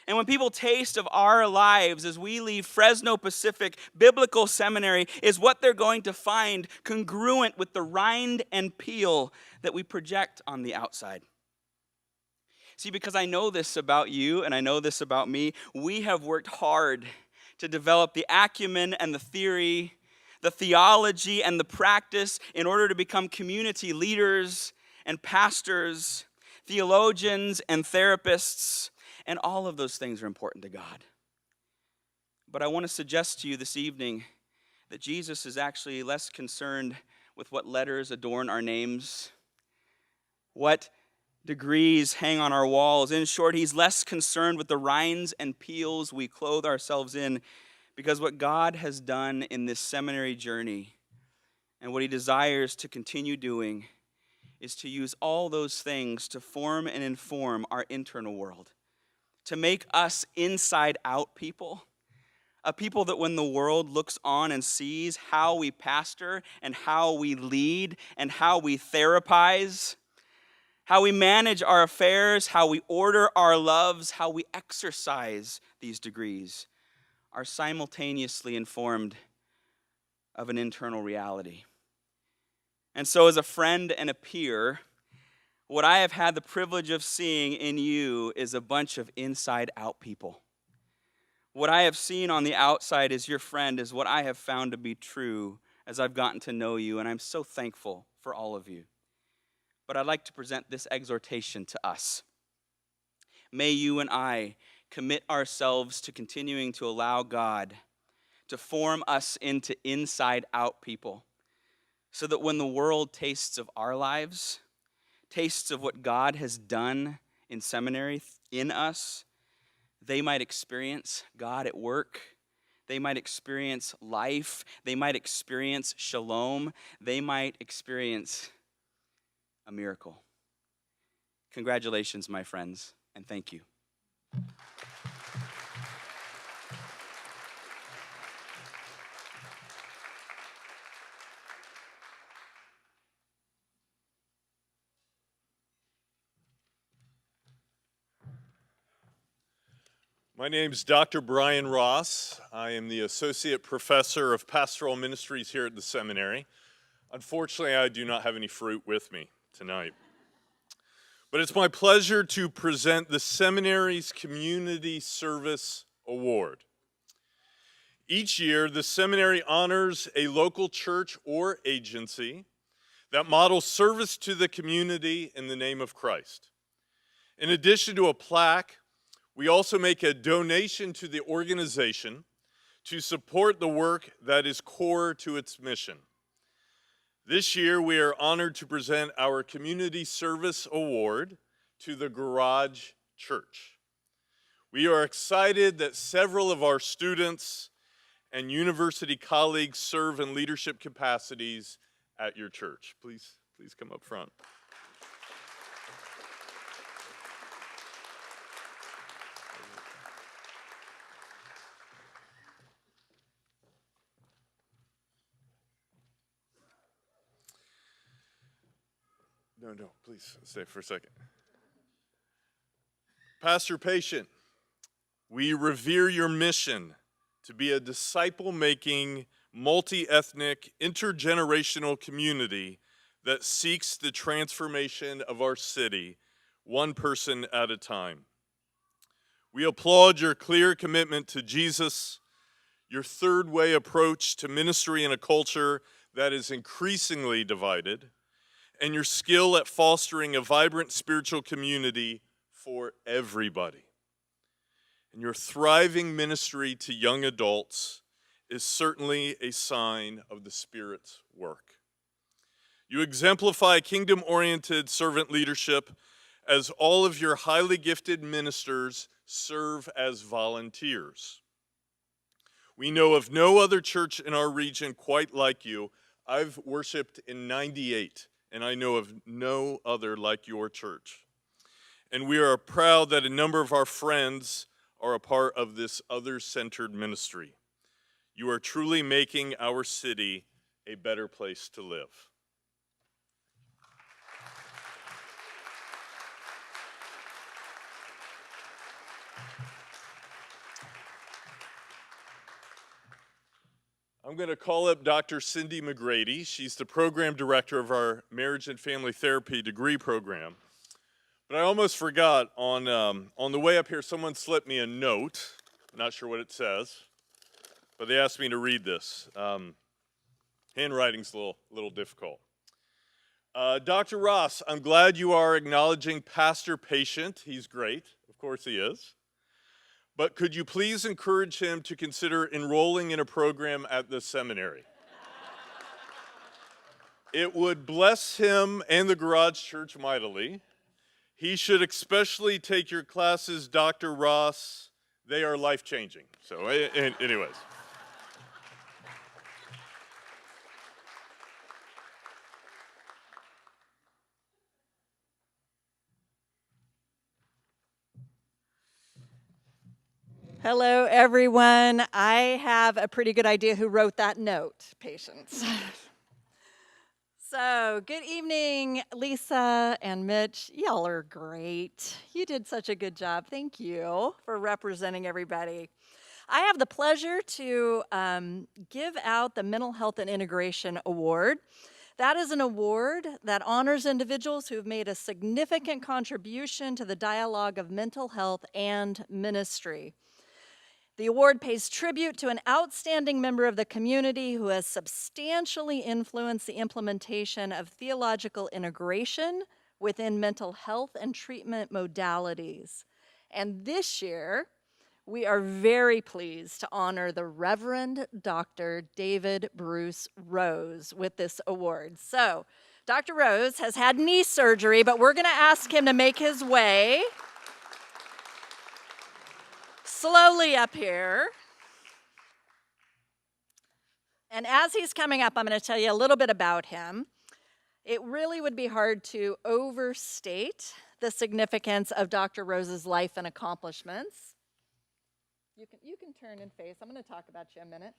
And when people taste of our lives as we leave Fresno Pacific Biblical Seminary, is what they're going to find congruent with the rind and peel that we project on the outside? See, because I know this about you and I know this about me, we have worked hard to develop the acumen and the theory, the theology and the practice in order to become community leaders and pastors, theologians and therapists, and all of those things are important to God. But I want to suggest to you this evening that Jesus is actually less concerned with what letters adorn our names, what degrees hang on our walls. In short, he's less concerned with the rinds and peels we clothe ourselves in, because what God has done in this seminary journey and what he desires to continue doing is to use all those things to form and inform our internal world, to make us inside out people, a people that when the world looks on and sees how we pastor and how we lead and how we therapize, how we manage our affairs, how we order our loves, how we exercise these degrees, are simultaneously informed of an internal reality. And so as a friend and a peer, What I have had the privilege of seeing in you is a bunch of inside-out people. What I have seen on the outside as your friend is what I have found to be true as I've gotten to know you, and I'm so thankful for all of you. But I'd like to present this exhortation to us. May you and I commit ourselves to continuing to allow God to form us into inside-out people, so that when the world tastes of our lives, tastes of what God has done in seminary in us, they might experience God at work. They might experience life. They might experience shalom. They might experience a miracle. Congratulations, my friends, and thank you. My name's Dr. Brian Ross. I am the Associate Professor of Pastoral Ministries here at the seminary. Unfortunately, I do not have any fruit with me tonight. But it's my pleasure to present the seminary's Community Service Award. Each year, the seminary honors a local church or agency that models service to the community in the name of Christ. In addition to a plaque, we also make a donation to the organization to support the work that is core to its mission. This year, we are honored to present our Community Service Award to the Garage Church. We are excited that several of our students and university colleagues serve in leadership capacities at your church. Please come up front. No, please stay for a second. Pastor Patient, we revere your mission to be a disciple-making, multi-ethnic, intergenerational community that seeks the transformation of our city, one person at a time. We applaud your clear commitment to Jesus, your third way approach to ministry in a culture that is increasingly divided, and your skill at fostering a vibrant spiritual community for everybody. And your thriving ministry to young adults is certainly a sign of the Spirit's work. You exemplify kingdom-oriented servant leadership as all of your highly gifted ministers serve as volunteers. We know of no other church in our region quite like you. I've worshiped in 98. And I know of no other like your church. And we are proud that a number of our friends are a part of this other-centered ministry. You are truly making our city a better place to live. I'm going to call up Dr. Cindy McGrady. She's the program director of our Marriage and Family Therapy degree program. But I almost forgot, on the way up here, someone slipped me a note. I'm not sure what it says, but they asked me to read this. Handwriting's a little difficult. Dr. Ross, I'm glad you are acknowledging Pastor Patient. He's great. Of course he is. But could you please encourage him to consider enrolling in a program at the seminary? It would bless him and the Garage Church mightily. He should especially take your classes, Dr. Ross. They are life-changing. So anyways. Hello, everyone. I have a pretty good idea who wrote that note, Patience. So, good evening, Lisa and Mitch. Y'all are great. You did such a good job. Thank you for representing everybody. I have the pleasure to give out the Mental Health and Integration Award That is an award that honors individuals who have made a significant contribution to the dialogue of mental health and ministry. The award pays tribute to an outstanding member of the community who has substantially influenced the implementation of theological integration within mental health and treatment modalities. And this year, we are very pleased to honor the Reverend Dr. David Bruce Rose with this award. So, Dr. Rose has had knee surgery, but we're going to ask him to make his way slowly up here. And as he's coming up, I'm going to tell you a little bit about him. It really would be hard to overstate the significance of Dr. Rose's life and accomplishments. You can turn and face. I'm going to talk about you a minute.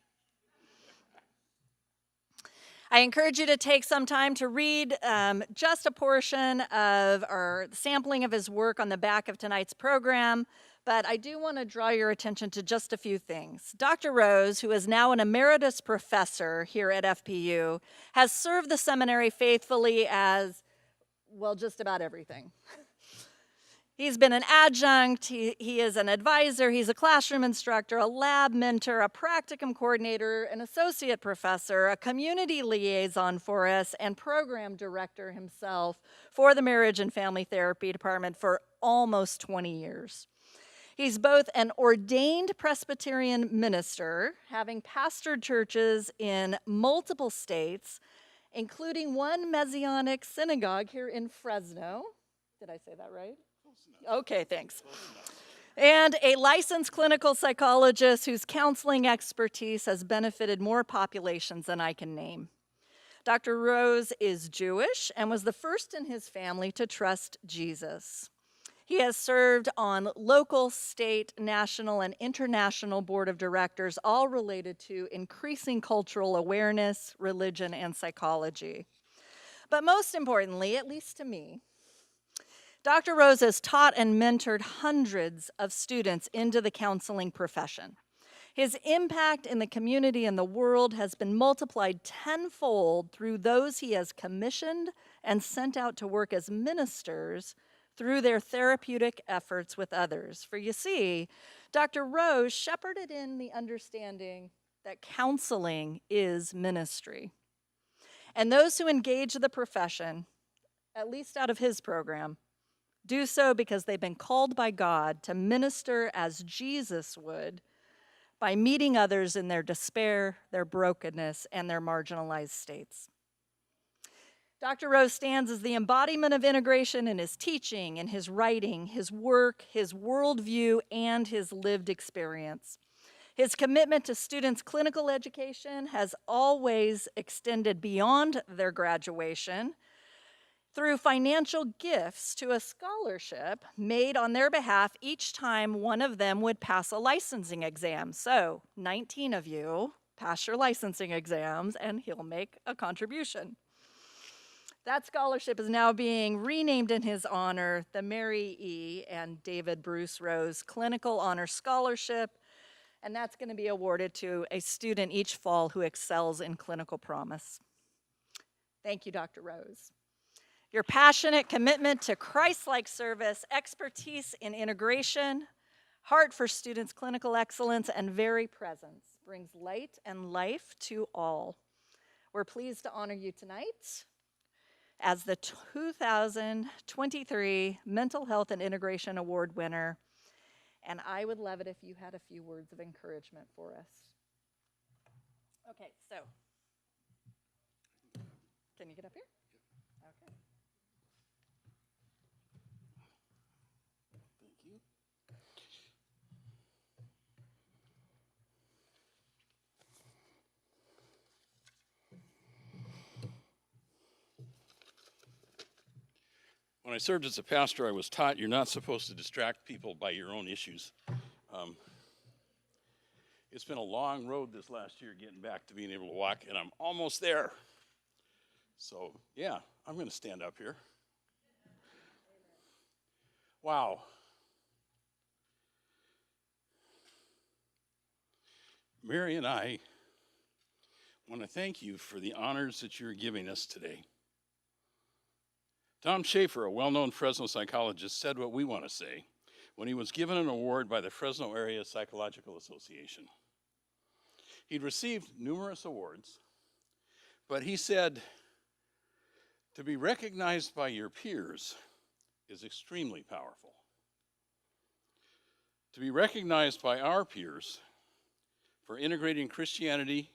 I encourage you to take some time to read just a portion of our sampling of his work on the back of tonight's program, but I do want to draw your attention to just a few things. Dr. Rose, who is now an emeritus professor here at FPU, has served the seminary faithfully as, well, just about everything. He's been an adjunct, he is an advisor, he's a classroom instructor, a lab mentor, a practicum coordinator, an associate professor, a community liaison for us, and program director himself for the Marriage and Family Therapy Department for almost 20 years. He's both an ordained Presbyterian minister, having pastored churches in multiple states, including one Messianic synagogue here in Fresno. Did I say that right? Okay, thanks. And a licensed clinical psychologist whose counseling expertise has benefited more populations than I can name. Dr. Rose is Jewish and was the first in his family to trust Jesus. He has served on local, state, national, and international board of directors, all related to increasing cultural awareness, religion, and psychology. But most importantly, at least to me, Dr. Rose has taught and mentored hundreds of students into the counseling profession. His impact in the community and the world has been multiplied tenfold through those he has commissioned and sent out to work as ministers through their therapeutic efforts with others. For you see, Dr. Rose shepherded in the understanding that counseling is ministry. And those who engage the profession, at least out of his program, do so because they've been called by God to minister as Jesus would by meeting others in their despair, their brokenness, and their marginalized states. Dr. Rose stands as the embodiment of integration in his teaching, in his writing, his work, his worldview, and his lived experience. His commitment to students' clinical education has always extended beyond their graduation through financial gifts to a scholarship made on their behalf each time one of them would pass a licensing exam. So 19 of you pass your licensing exams and he'll make a contribution. That scholarship is now being renamed in his honor, the Mary E. and David Bruce Rose Clinical Honor Scholarship, and that's going to be awarded to a student each fall who excels in clinical promise. Thank you, Dr. Rose. Your passionate commitment to Christ-like service, expertise in integration, heart for students' clinical excellence, and very presence brings light and life to all. We're pleased to honor you tonight as the 2023 Mental Health and Integration Award winner, and I would love it if you had a few words of encouragement for us. Okay, so, can you get up here? Okay. When I served as a pastor, I was taught you're not supposed to distract people by your own issues. It's been a long road this last year getting back to being able to walk, and I'm almost there. So, yeah, I'm going to stand up here. Wow. Mary and I want to thank you for the honors that you're giving us today. Tom Schaefer, a well-known Fresno psychologist, said what we want to say when he was given an award by the Fresno Area Psychological Association. He'd received numerous awards, but he said, to be recognized by your peers is extremely powerful. To be recognized by our peers for integrating Christianity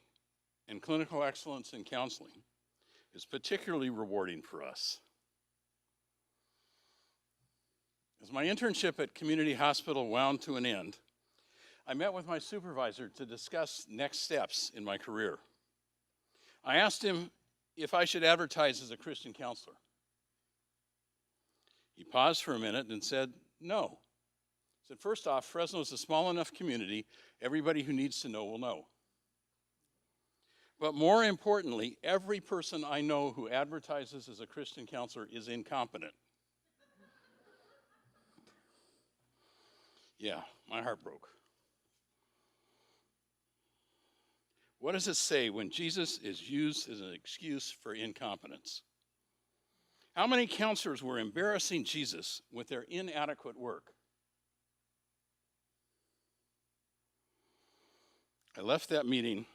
and clinical excellence in counseling is particularly rewarding for us. As my internship at Community Hospital wound to an end, I met with my supervisor to discuss next steps in my career. I asked him if I should advertise as a Christian counselor. He paused for a minute and said, no. He said, first off, Fresno is a small enough community, everybody who needs to know will know. But more importantly, every person I know who advertises as a Christian counselor is incompetent. Yeah, my heart broke. What does it say when Jesus is used as an excuse for incompetence? How many counselors were embarrassing Jesus with their inadequate work? I left that meeting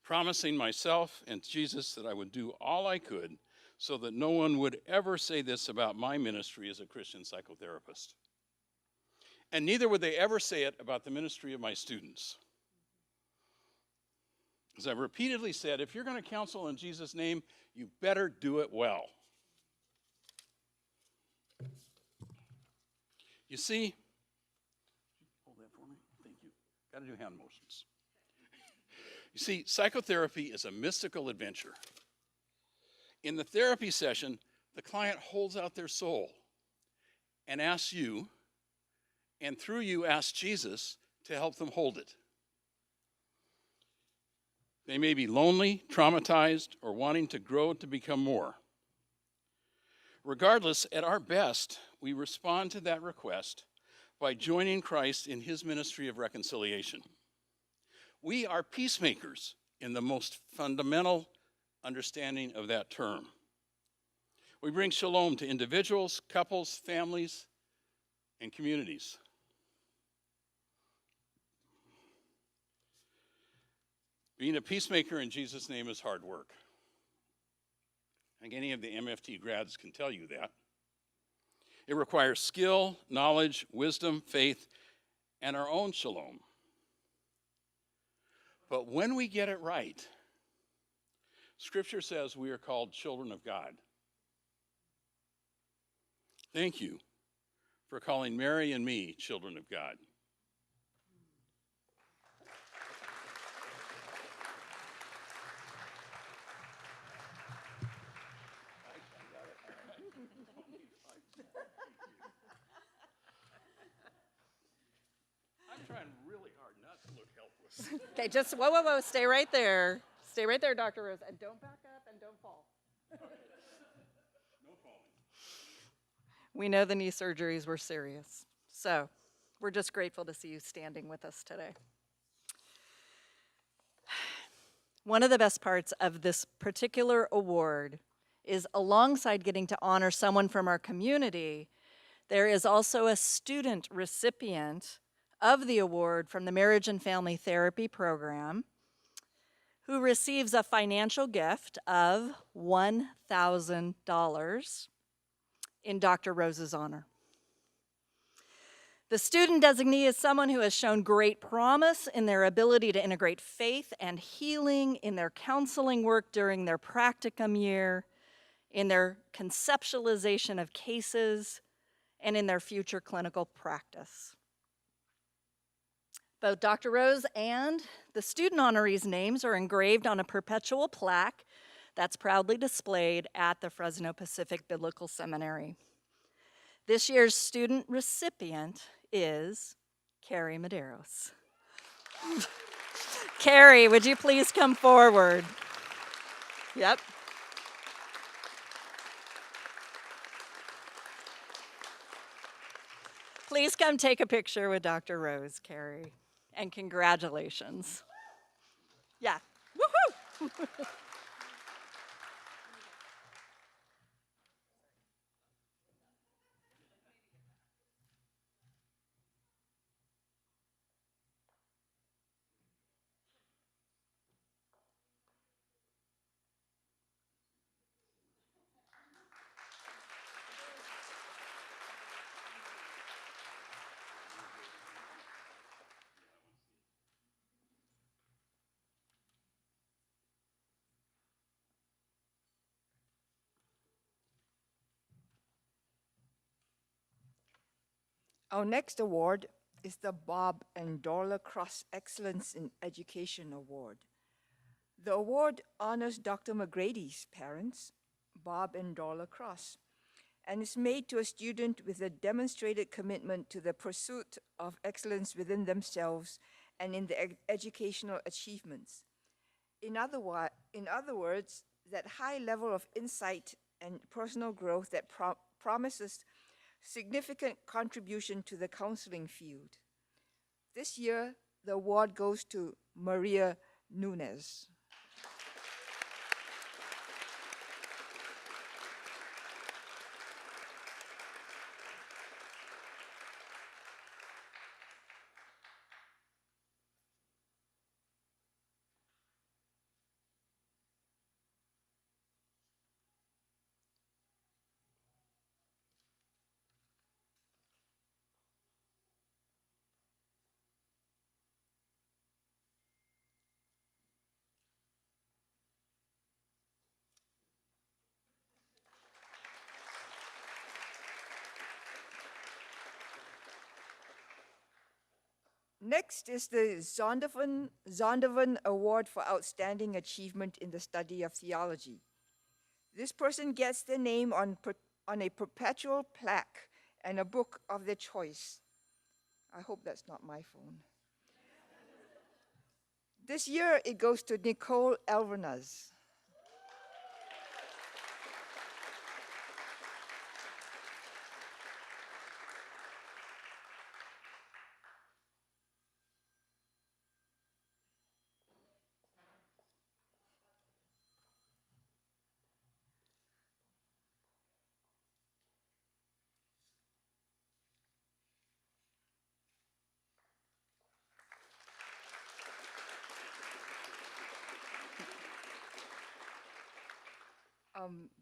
promising myself and Jesus that I would do all I could so that no one would ever say this about my ministry as a Christian psychotherapist. And neither would they ever say it about the ministry of my students. As I've repeatedly said, if you're going to counsel in Jesus' name, you better do it well. You see, hold that for me, thank you. Got to do hand motions. You see, psychotherapy is a mystical adventure. In the therapy session, the client holds out their soul and asks you, and through you asks Jesus to help them hold it. They may be lonely, traumatized, or wanting to grow to become more. Regardless, at our best, we respond to that request by joining Christ in his ministry of reconciliation. We are peacemakers in the most fundamental understanding of that term. We bring shalom to individuals, couples, families, and communities. Being a peacemaker in Jesus' name is hard work. I think any of the MFT grads can tell you that. It requires skill, knowledge, wisdom, faith, and our own shalom. But when we get it right, Scripture says we are called children of God. Thank you for calling Mary and me children of God. I'm trying really hard not to look helpless. Okay, just whoa, stay right there. Stay right there, Dr. Rose, and don't back up and don't fall. No falling. We know the knee surgeries were serious, so we're just grateful to see you standing with us today. One of the best parts of this particular award is, alongside getting to honor someone from our community, there is also a student recipient of the award from the Marriage and Family Therapy Program who receives a financial gift of $1,000 in Dr. Rose's honor. The student designee is someone who has shown great promise in their ability to integrate faith and healing in their counseling work during their practicum year, in their conceptualization of cases, and in their future clinical practice. Both Dr. Rose and the student honorees' names are engraved on a perpetual plaque that's proudly displayed at the Fresno Pacific Biblical Seminary. This year's student recipient is Carrie Medeiros. Carrie, would you please come forward? Yep. Please come take a picture with Dr. Rose, Carrie, and congratulations. Yeah, woohoo! Our next award is the Bob and Dorla Cross Excellence in Education Award. The award honors Dr. McGrady's parents, Bob and Dorla Cross, and is made to a student with a demonstrated commitment to the pursuit of excellence within themselves and in their educational achievements. In other words, that high level of insight and personal growth that promises significant contribution to the counseling field. This year, the award goes to Maria Nunez. Next is the Zondervan Award for Outstanding Achievement in the Study of Theology. This person gets their name on a perpetual plaque and a book of their choice. I hope that's not my phone. This year, it goes to Nicole Alvarez.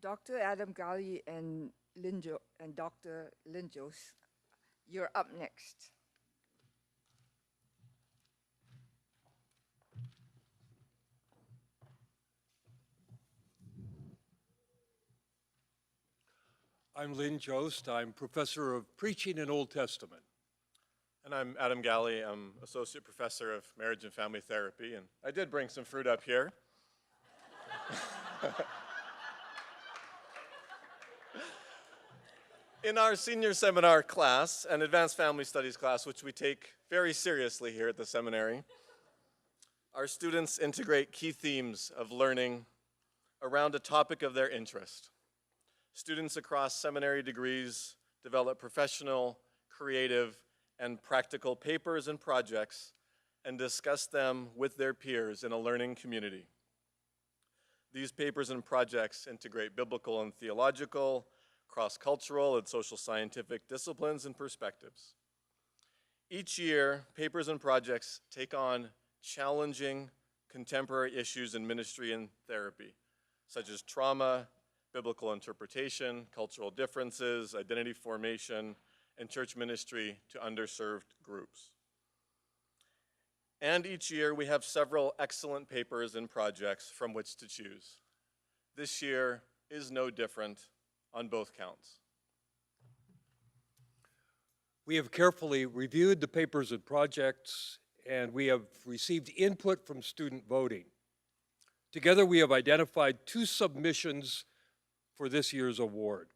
Dr. Adam Gali and Dr. Linjos, you're up next. I'm Lynn Jost. I'm professor of preaching in Old Testament. And I'm Adam Galley. I'm associate professor of marriage and family therapy, and I did bring some fruit up here. In our senior seminar class and advanced family studies class, which we take very seriously here at the seminary, our students integrate key themes of learning around a topic of their interest. Students across seminary degrees develop professional, creative, and practical papers and projects and discuss them with their peers in a learning community. These papers and projects integrate biblical and theological, cross-cultural and social scientific disciplines and perspectives. Each year, papers and projects take on challenging contemporary issues in ministry and therapy, such as trauma, biblical interpretation, cultural differences, identity formation, and church ministry to underserved groups. And each year, we have several excellent papers and projects from which to choose. This year is no different on both counts. We have carefully reviewed the papers and projects, and we have received input from student voting. Together, we have identified 2 submissions for this year's award.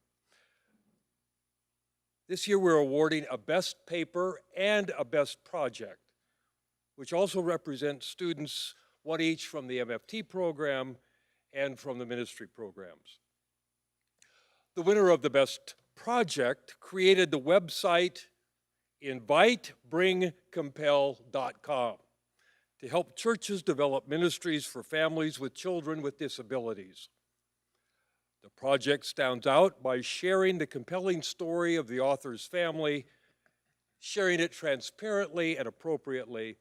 This year, we're awarding a best paper and a best project, which also represent students, one each from the MFT program and from the ministry programs. The winner of the best project created the website invitebringcompel.com to help churches develop ministries for families with children with disabilities. The project stands out by sharing the compelling story of the author's family, sharing it transparently and appropriately,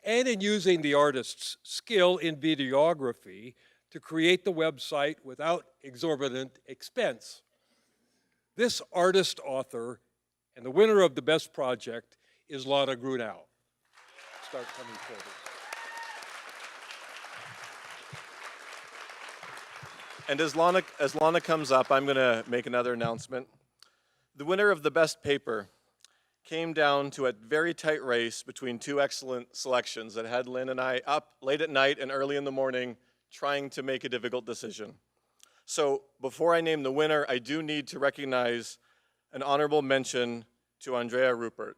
and in using the artist's skill in videography to create the website without exorbitant expense. This artist author and the winner of the best project is Lana Grunau. Start coming forward. And as Lana comes up, I'm going to make another announcement. The winner of the best paper came down to a very tight race between two excellent selections that had Lynn and I up late at night and early in the morning trying to make a difficult decision. So before I name the winner, I do need to recognize an honorable mention to Andrea Rupert.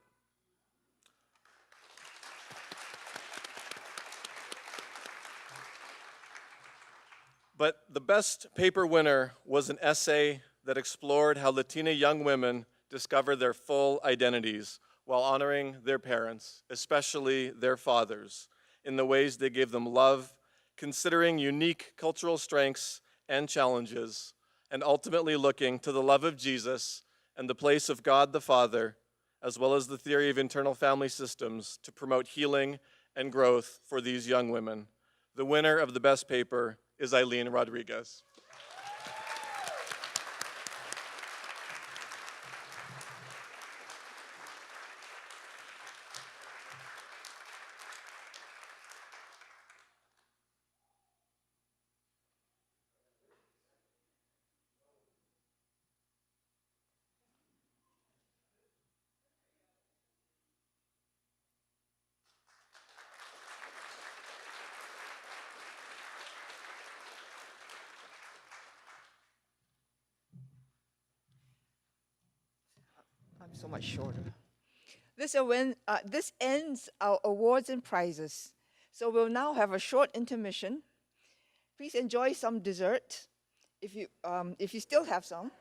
But the best paper winner was an essay that explored how Latina young women discover their full identities while honoring their parents, especially their fathers, in the ways they gave them love, considering unique cultural strengths and challenges, and ultimately looking to the love of Jesus and the place of God the Father, as well as the theory of internal family systems to promote healing and growth for these young women. The winner of the best paper is Eileen Rodriguez. I'm so much shorter. This ends our awards and prizes. So we'll now have a short intermission. Please enjoy some dessert, if you still have some.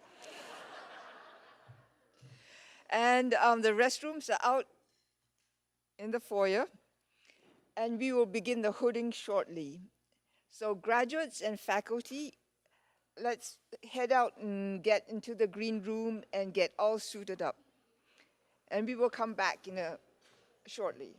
And the restrooms are out in the foyer, and we will begin the hooding shortly. So graduates and faculty, let's head out and get into the green room and get all suited up. And we will come back shortly.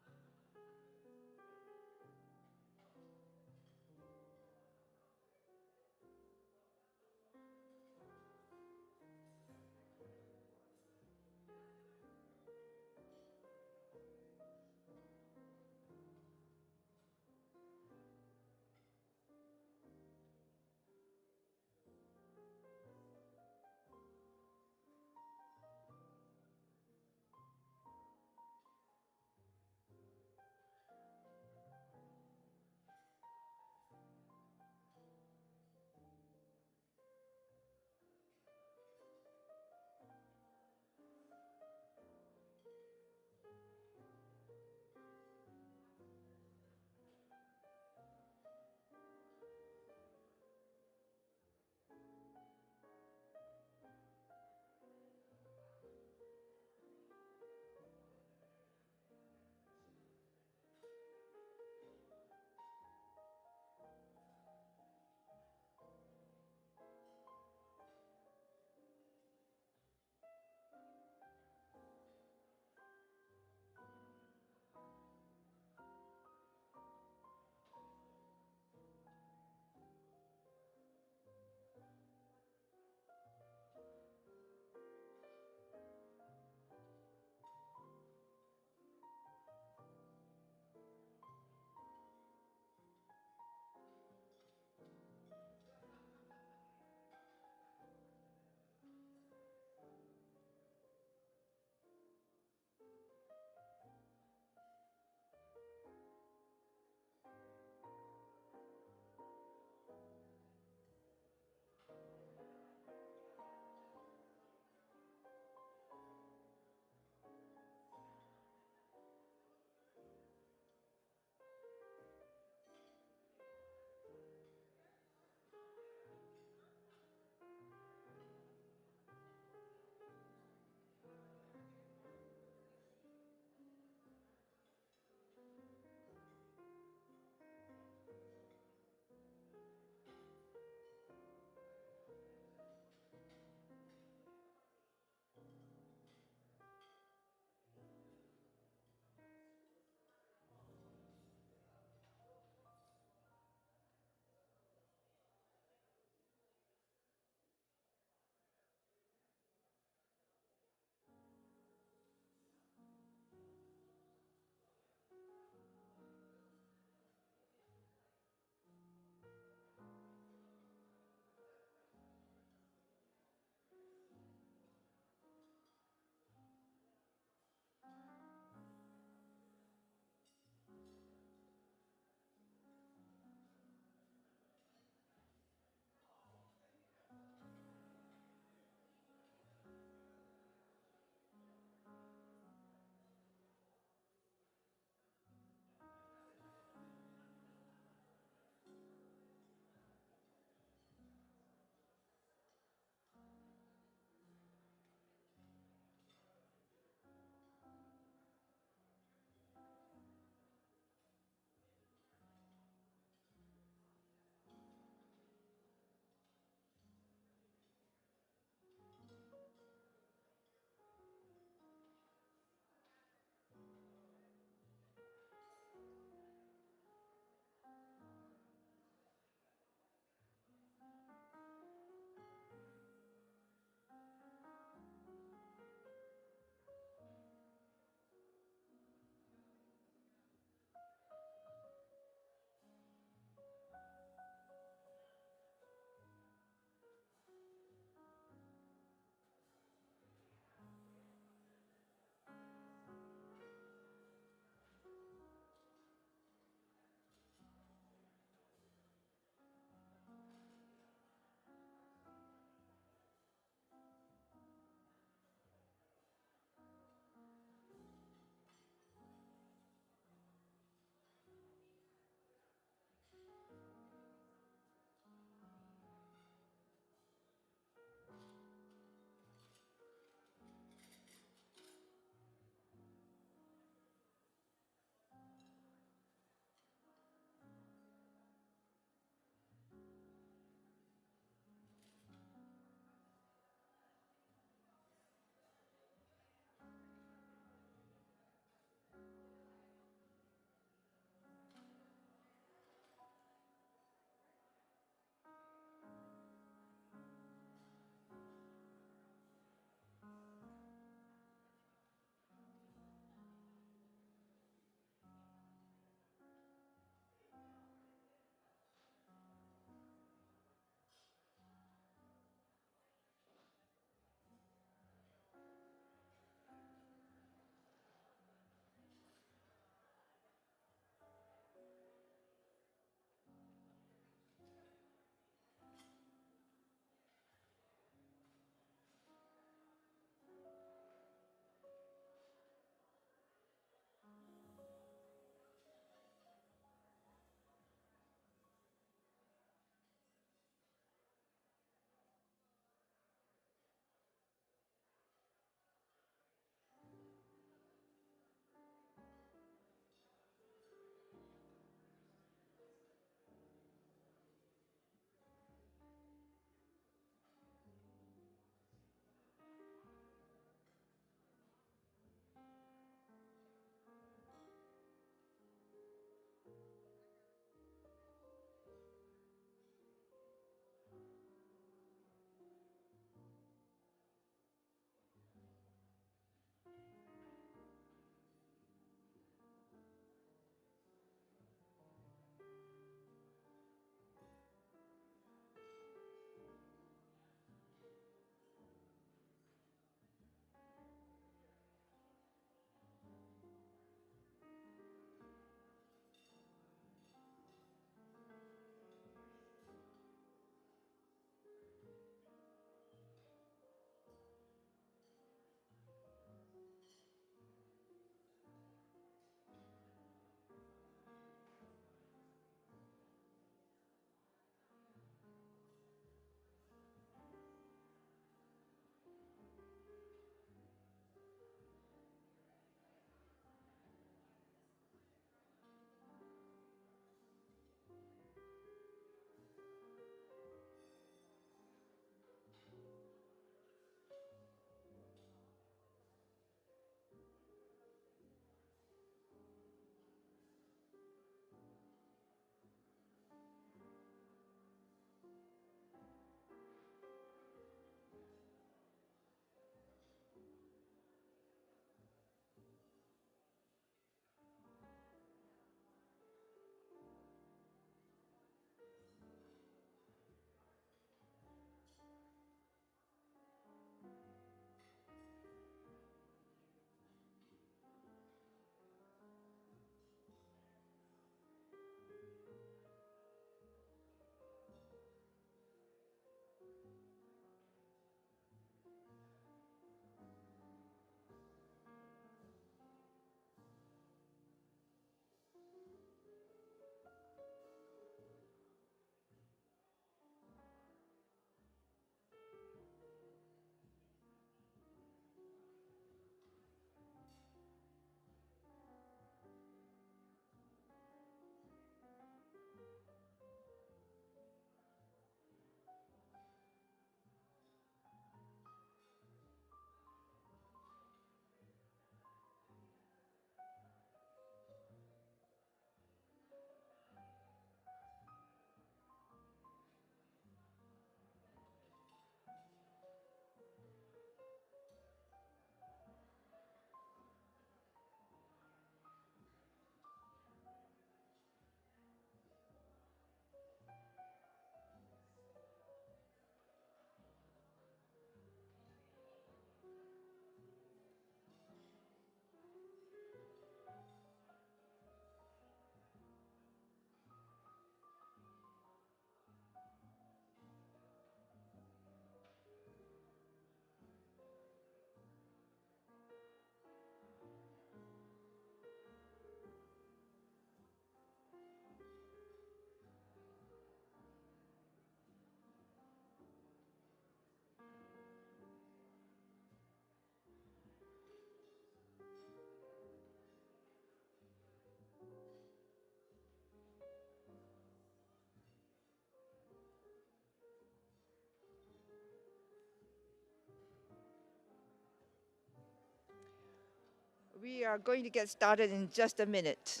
We are going to get started in just a minute.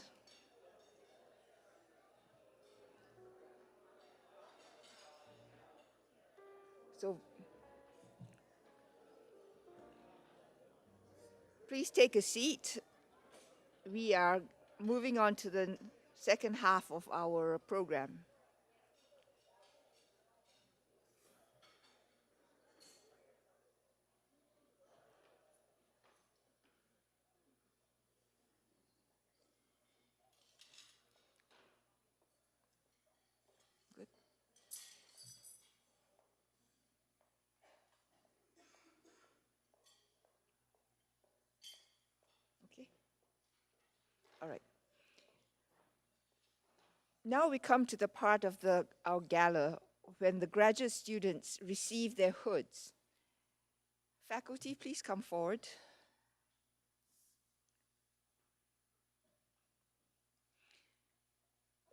So please take a seat. We are moving on to the second half of our program. Good. Okay. All right. Now we come to the part of our gala when the graduate students receive their hoods. Faculty, please come forward.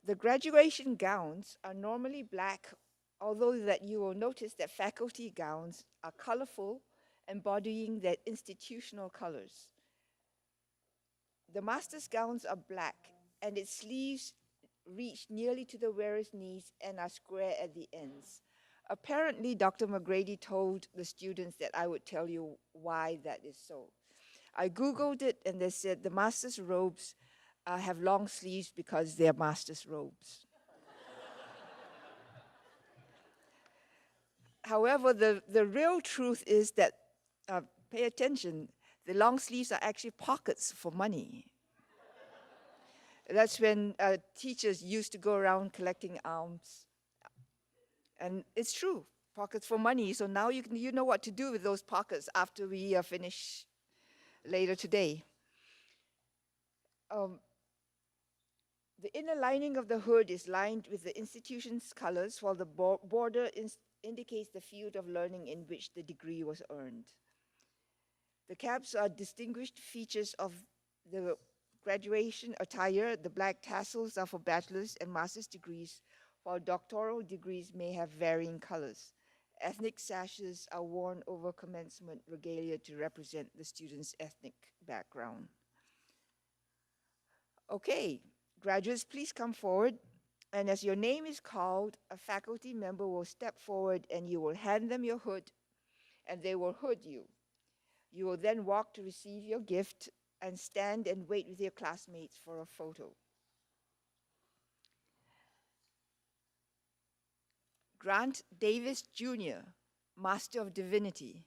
The graduation gowns are normally black, although that you will notice that faculty gowns are colorful, embodying their institutional colors. The master's gowns are black, and its sleeves reach nearly to the wearer's knees and are square at the ends. Apparently, Dr. McGrady told the students that I would tell you why that is so. I Googled it, and they said the master's robes have long sleeves because they're master's robes. However, the real truth is that, pay attention, the long sleeves are actually pockets for money. That's when teachers used to go around collecting alms. And it's true, pockets for money. So now you know what to do with those pockets after we finish later today. The inner lining of the hood is lined with the institution's colors, while the border indicates the field of learning in which the degree was earned. The caps are distinguished features of the graduation attire. The black tassels are for bachelor's and master's degrees, while doctoral degrees may have varying colors. Ethnic sashes are worn over commencement regalia to represent the student's ethnic background. Okay, graduates, please come forward. And as your name is called, a faculty member will step forward and you will hand them your hood, and they will hood you. You will then walk to receive your gift and stand and wait with your classmates for a photo. Grant Davis Jr., Master of Divinity.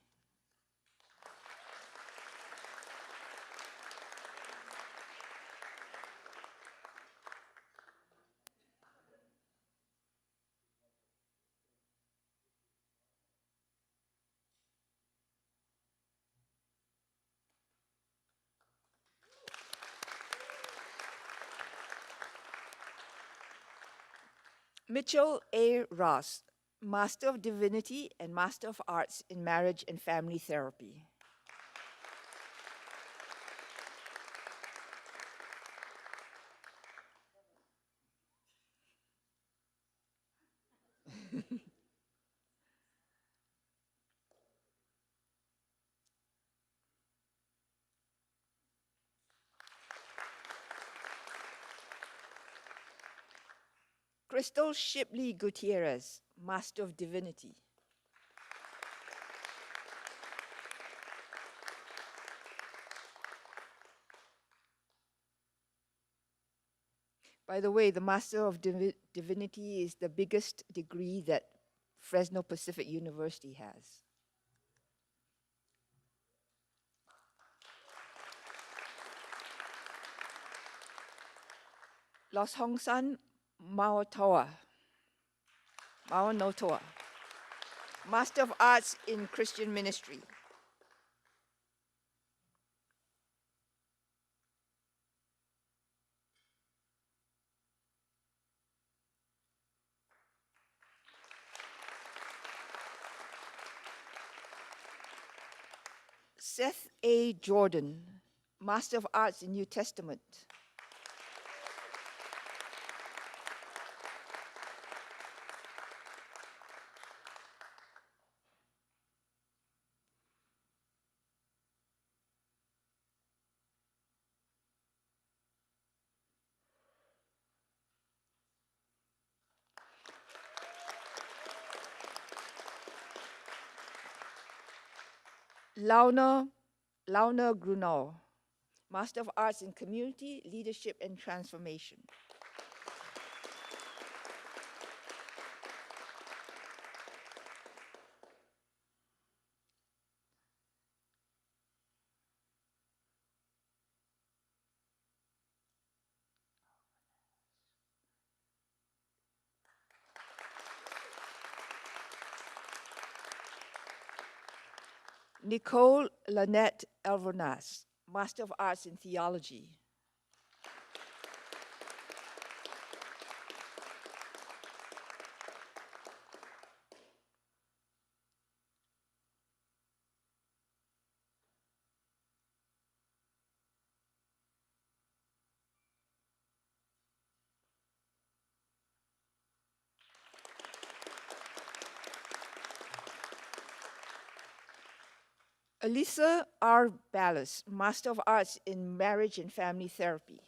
Mitchell A. Ross, Master of Divinity and Master of Arts in Marriage and Family Therapy. Crystal Shipley Gutierrez, Master of Divinity. By the way, the Master of Divinity is the biggest degree that Fresno Pacific University has. Los Hongsan Maonotoa, Master of Arts in Christian Ministry. Seth A. Jordan, Master of Arts in New Testament. Launa Grunau, Master of Arts in Community, Leadership, and Transformation. Nicole Lynette Elvernas, Master of Arts in Theology. Elisa R. Ballas, Master of Arts in Marriage and Family Therapy.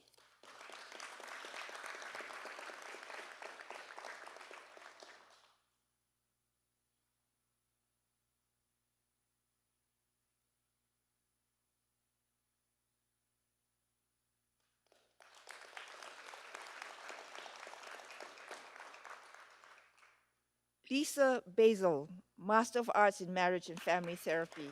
Lisa Basil, Master of Arts in Marriage and Family Therapy.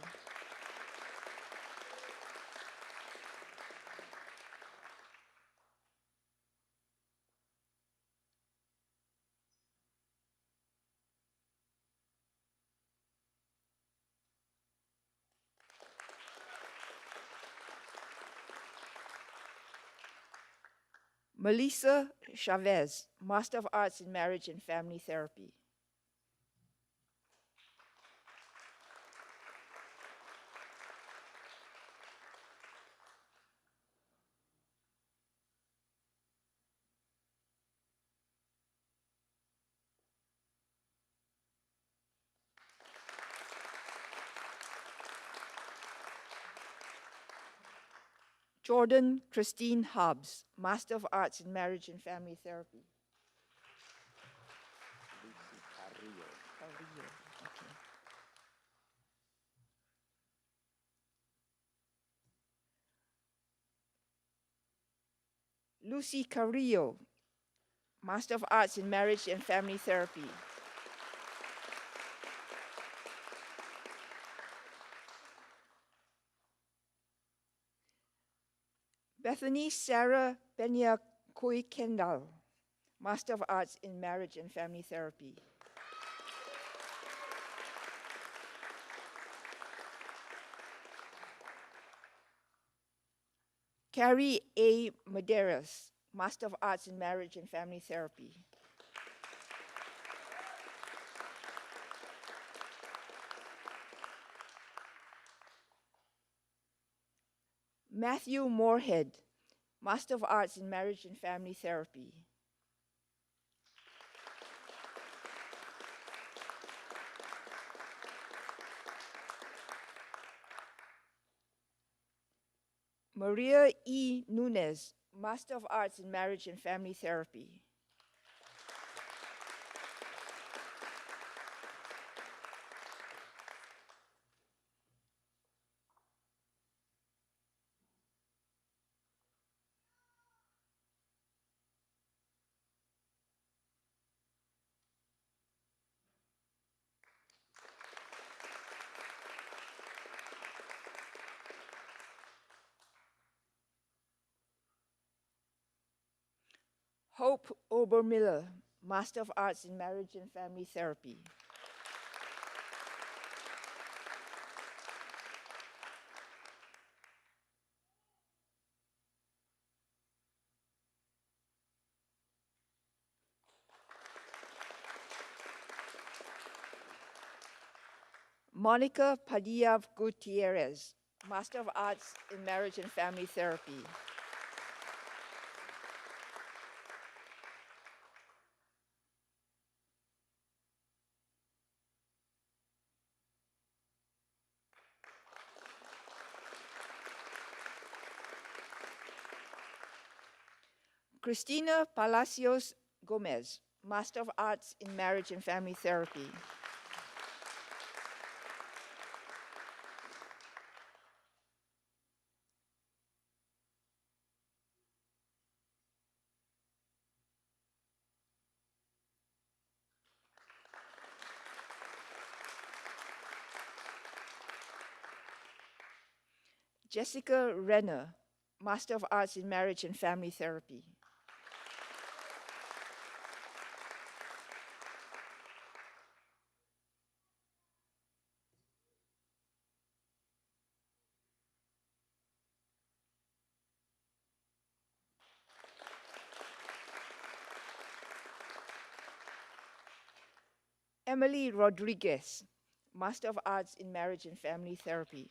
Melissa Chavez, Master of Arts in Marriage and Family Therapy. Jordan Christine Hobbs, Master of Arts in Marriage and Family Therapy. Carrillo, okay. Lucy Carrillo, Master of Arts in Marriage and Family Therapy. Bethany Sarah Benyakoy Kendall, Master of Arts in Marriage and Family Therapy. Carrie A. Medeiros, Master of Arts in Marriage and Family Therapy. Matthew Moorhead, Master of Arts in Marriage and Family Therapy. Maria E. Nunez, Master of Arts in Marriage and Family Therapy. Hope Obermiller, Master of Arts in Marriage and Family Therapy. Monica Padilla Gutierrez, Master of Arts in Marriage and Family Therapy. Cristina Palacios Gomez, Master of Arts in Marriage and Family Therapy. Jessica Renner, Master of Arts in Marriage and Family Therapy. Emily Rodriguez, Master of Arts in Marriage and Family Therapy.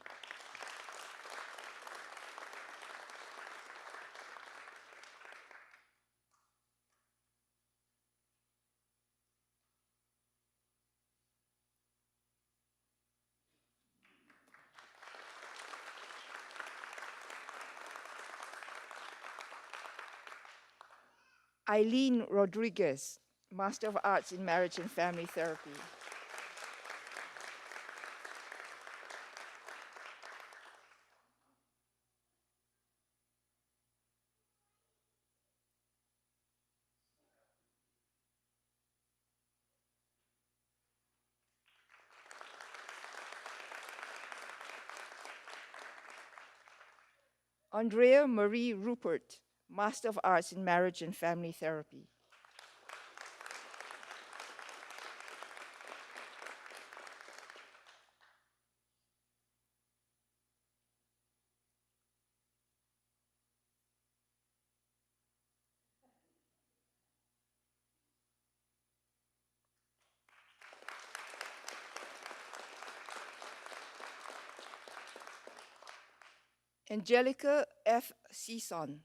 Eileen Rodriguez, Master of Arts in Marriage and Family Therapy. Andrea Marie Rupert, Master of Arts in Marriage and Family Therapy. Angelica F. Sison,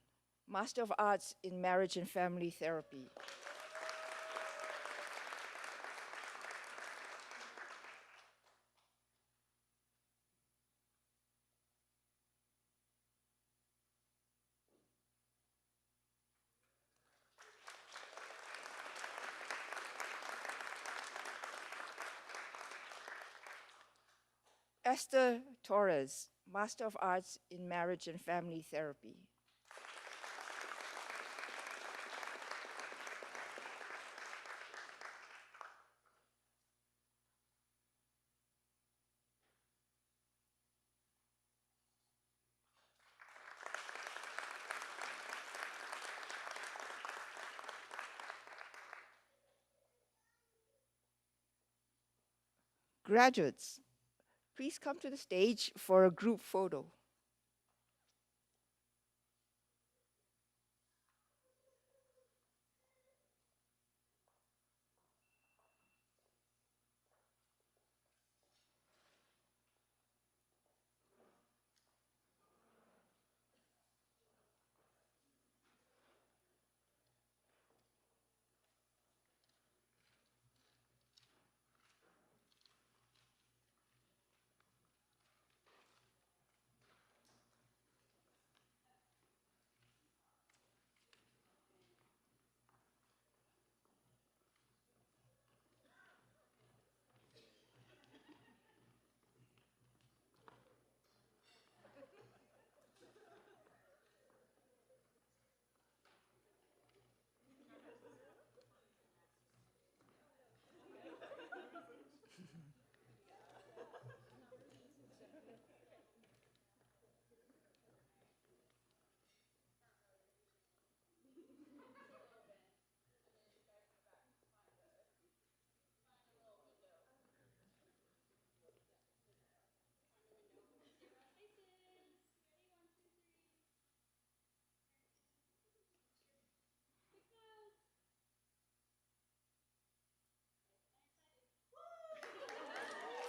Master of Arts in Marriage and Family Therapy. Esther Torres, Master of Arts in Marriage and Family Therapy. Graduates, please come to the stage for a group photo.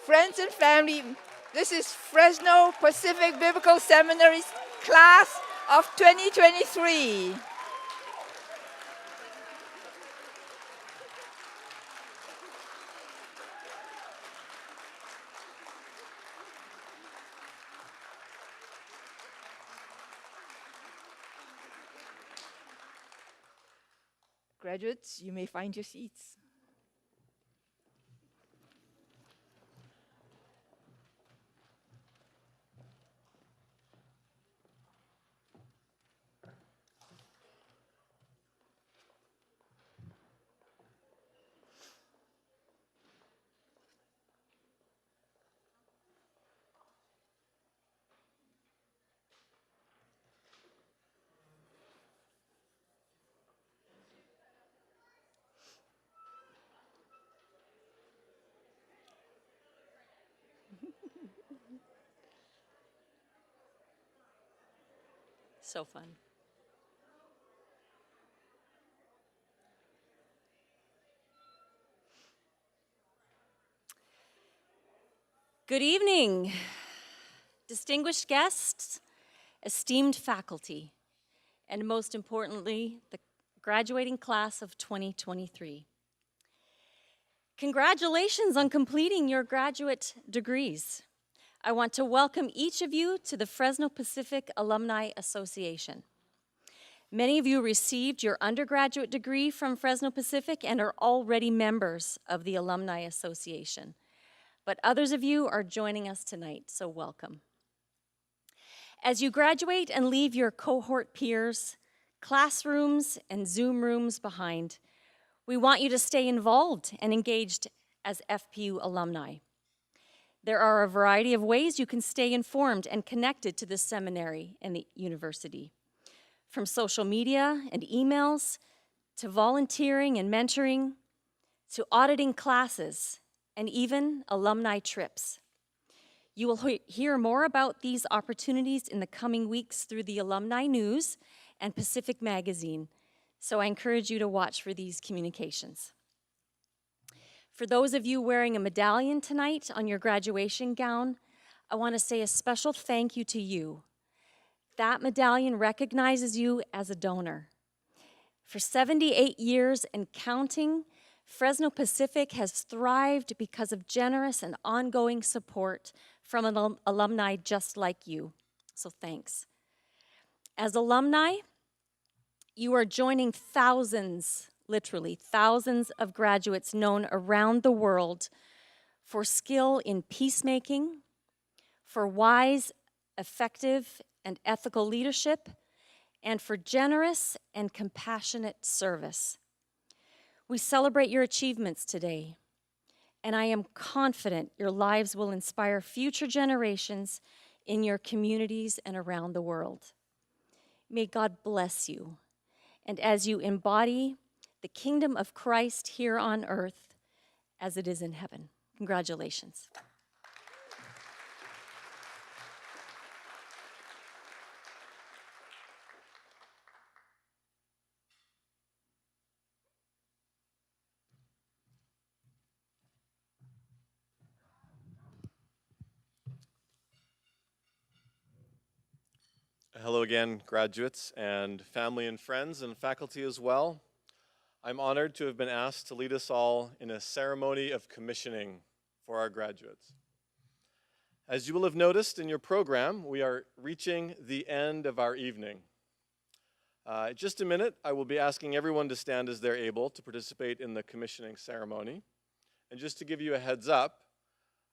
Friends and family, this is Fresno Pacific Biblical Seminary's class of 2023. Graduates, you may find your seats. So fun. Good evening, distinguished guests, esteemed faculty, and most importantly, the graduating class of 2023. Congratulations on completing your graduate degrees. I want to welcome each of you to the Fresno Pacific Alumni Association. Many of you received your undergraduate degree from Fresno Pacific and are already members of the Alumni Association. But others of you are joining us tonight, so welcome. As you graduate and leave your cohort peers, classrooms, and Zoom rooms behind, we want you to stay involved and engaged as FPU alumni. There are a variety of ways you can stay informed and connected to the seminary and the university. From social media and emails, to volunteering and mentoring, to auditing classes, and even alumni trips. You will hear more about these opportunities in the coming weeks through the Alumni News and Pacific Magazine, so I encourage you to watch for these communications. For those of you wearing a medallion tonight on your graduation gown, I want to say a special thank you to you. That medallion recognizes you as a donor. For 78 years and counting, Fresno Pacific has thrived because of generous and ongoing support from alumni just like you. So thanks. As alumni, you are joining thousands, literally thousands of graduates known around the world for skill in peacemaking, for wise, effective, and ethical leadership, and for generous and compassionate service. We celebrate your achievements today, and I am confident your lives will inspire future generations in your communities and around the world. May God bless you, and as you embody the kingdom of Christ here on earth as it is in heaven. Congratulations. Hello again, graduates and family and friends and faculty as well. I'm honored to have been asked to lead us all in a ceremony of commissioning for our graduates. As you will have noticed in your program, we are reaching the end of our evening. In just a minute, I will be asking everyone to stand as they're able to participate in the commissioning ceremony. And just to give you a heads up,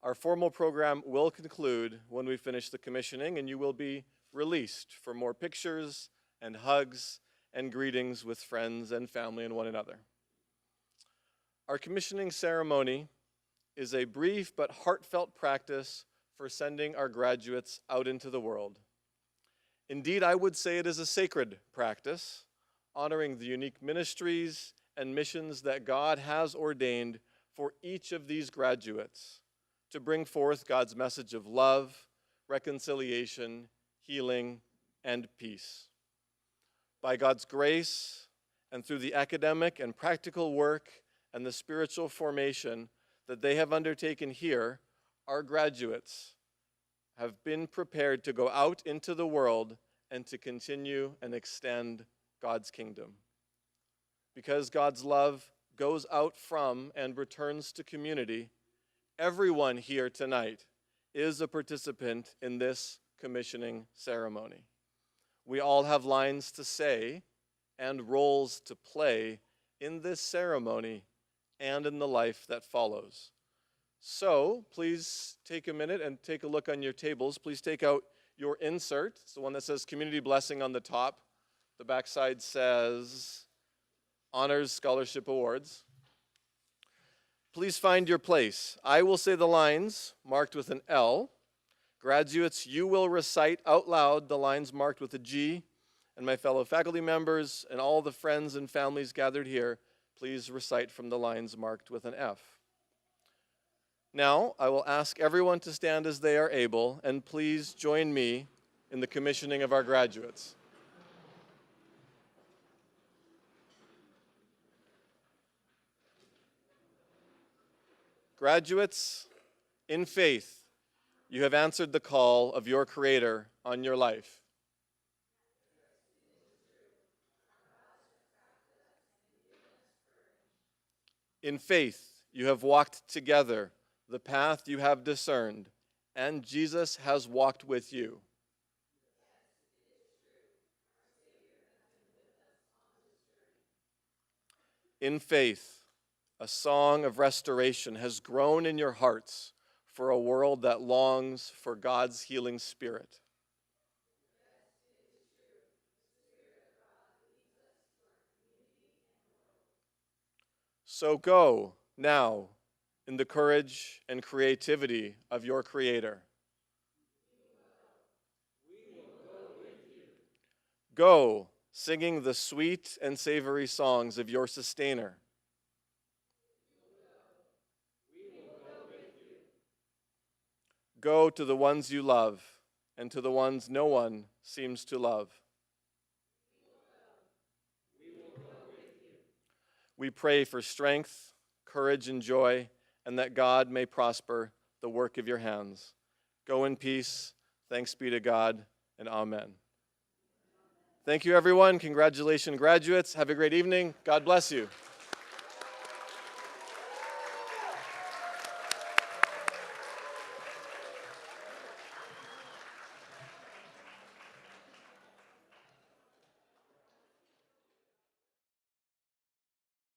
our formal program will conclude when we finish the commissioning, and you will be released for more pictures and hugs and greetings with friends and family and one another. Our commissioning ceremony is a brief but heartfelt practice for sending our graduates out into the world. Indeed, I would say it is a sacred practice, honoring the unique ministries and missions that God has ordained for each of these graduates to bring forth God's message of love, reconciliation, healing, and peace. By God's grace and through the academic and practical work and the spiritual formation that they have undertaken here, our graduates have been prepared to go out into the world and to continue and extend God's kingdom. Because God's love goes out from and returns to community, everyone here tonight is a participant in this commissioning ceremony. We all have lines to say and roles to play in this ceremony and in the life that follows. So please take a minute and take a look on your tables. Please take out your insert. It's the one that says Community Blessing on the top. The backside says Honors Scholarship Awards. Please find your place. I will say the lines marked with an L. Graduates, you will recite out loud the lines marked with a G, and my fellow faculty members and all the friends and families gathered here, please recite from the lines marked with an F. Now, I will ask everyone to stand as they are able, and please join me in the commissioning of our graduates. Graduates, in faith, you have answered the call of your Creator on your life. In faith, you have walked together the path you have discerned, and Jesus has walked with you. In faith, a song of restoration has grown in your hearts for a world that longs for God's healing Spirit. So go now in the courage and creativity of your Creator. Go singing the sweet and savory songs of your Sustainer. Go to the ones you love and to the ones no one seems to love. We pray for strength, courage, and joy, and that God may prosper the work of your hands. Go in peace. Thanks be to God, and amen. Thank you, everyone. Congratulations, graduates. Have a great evening. God bless you.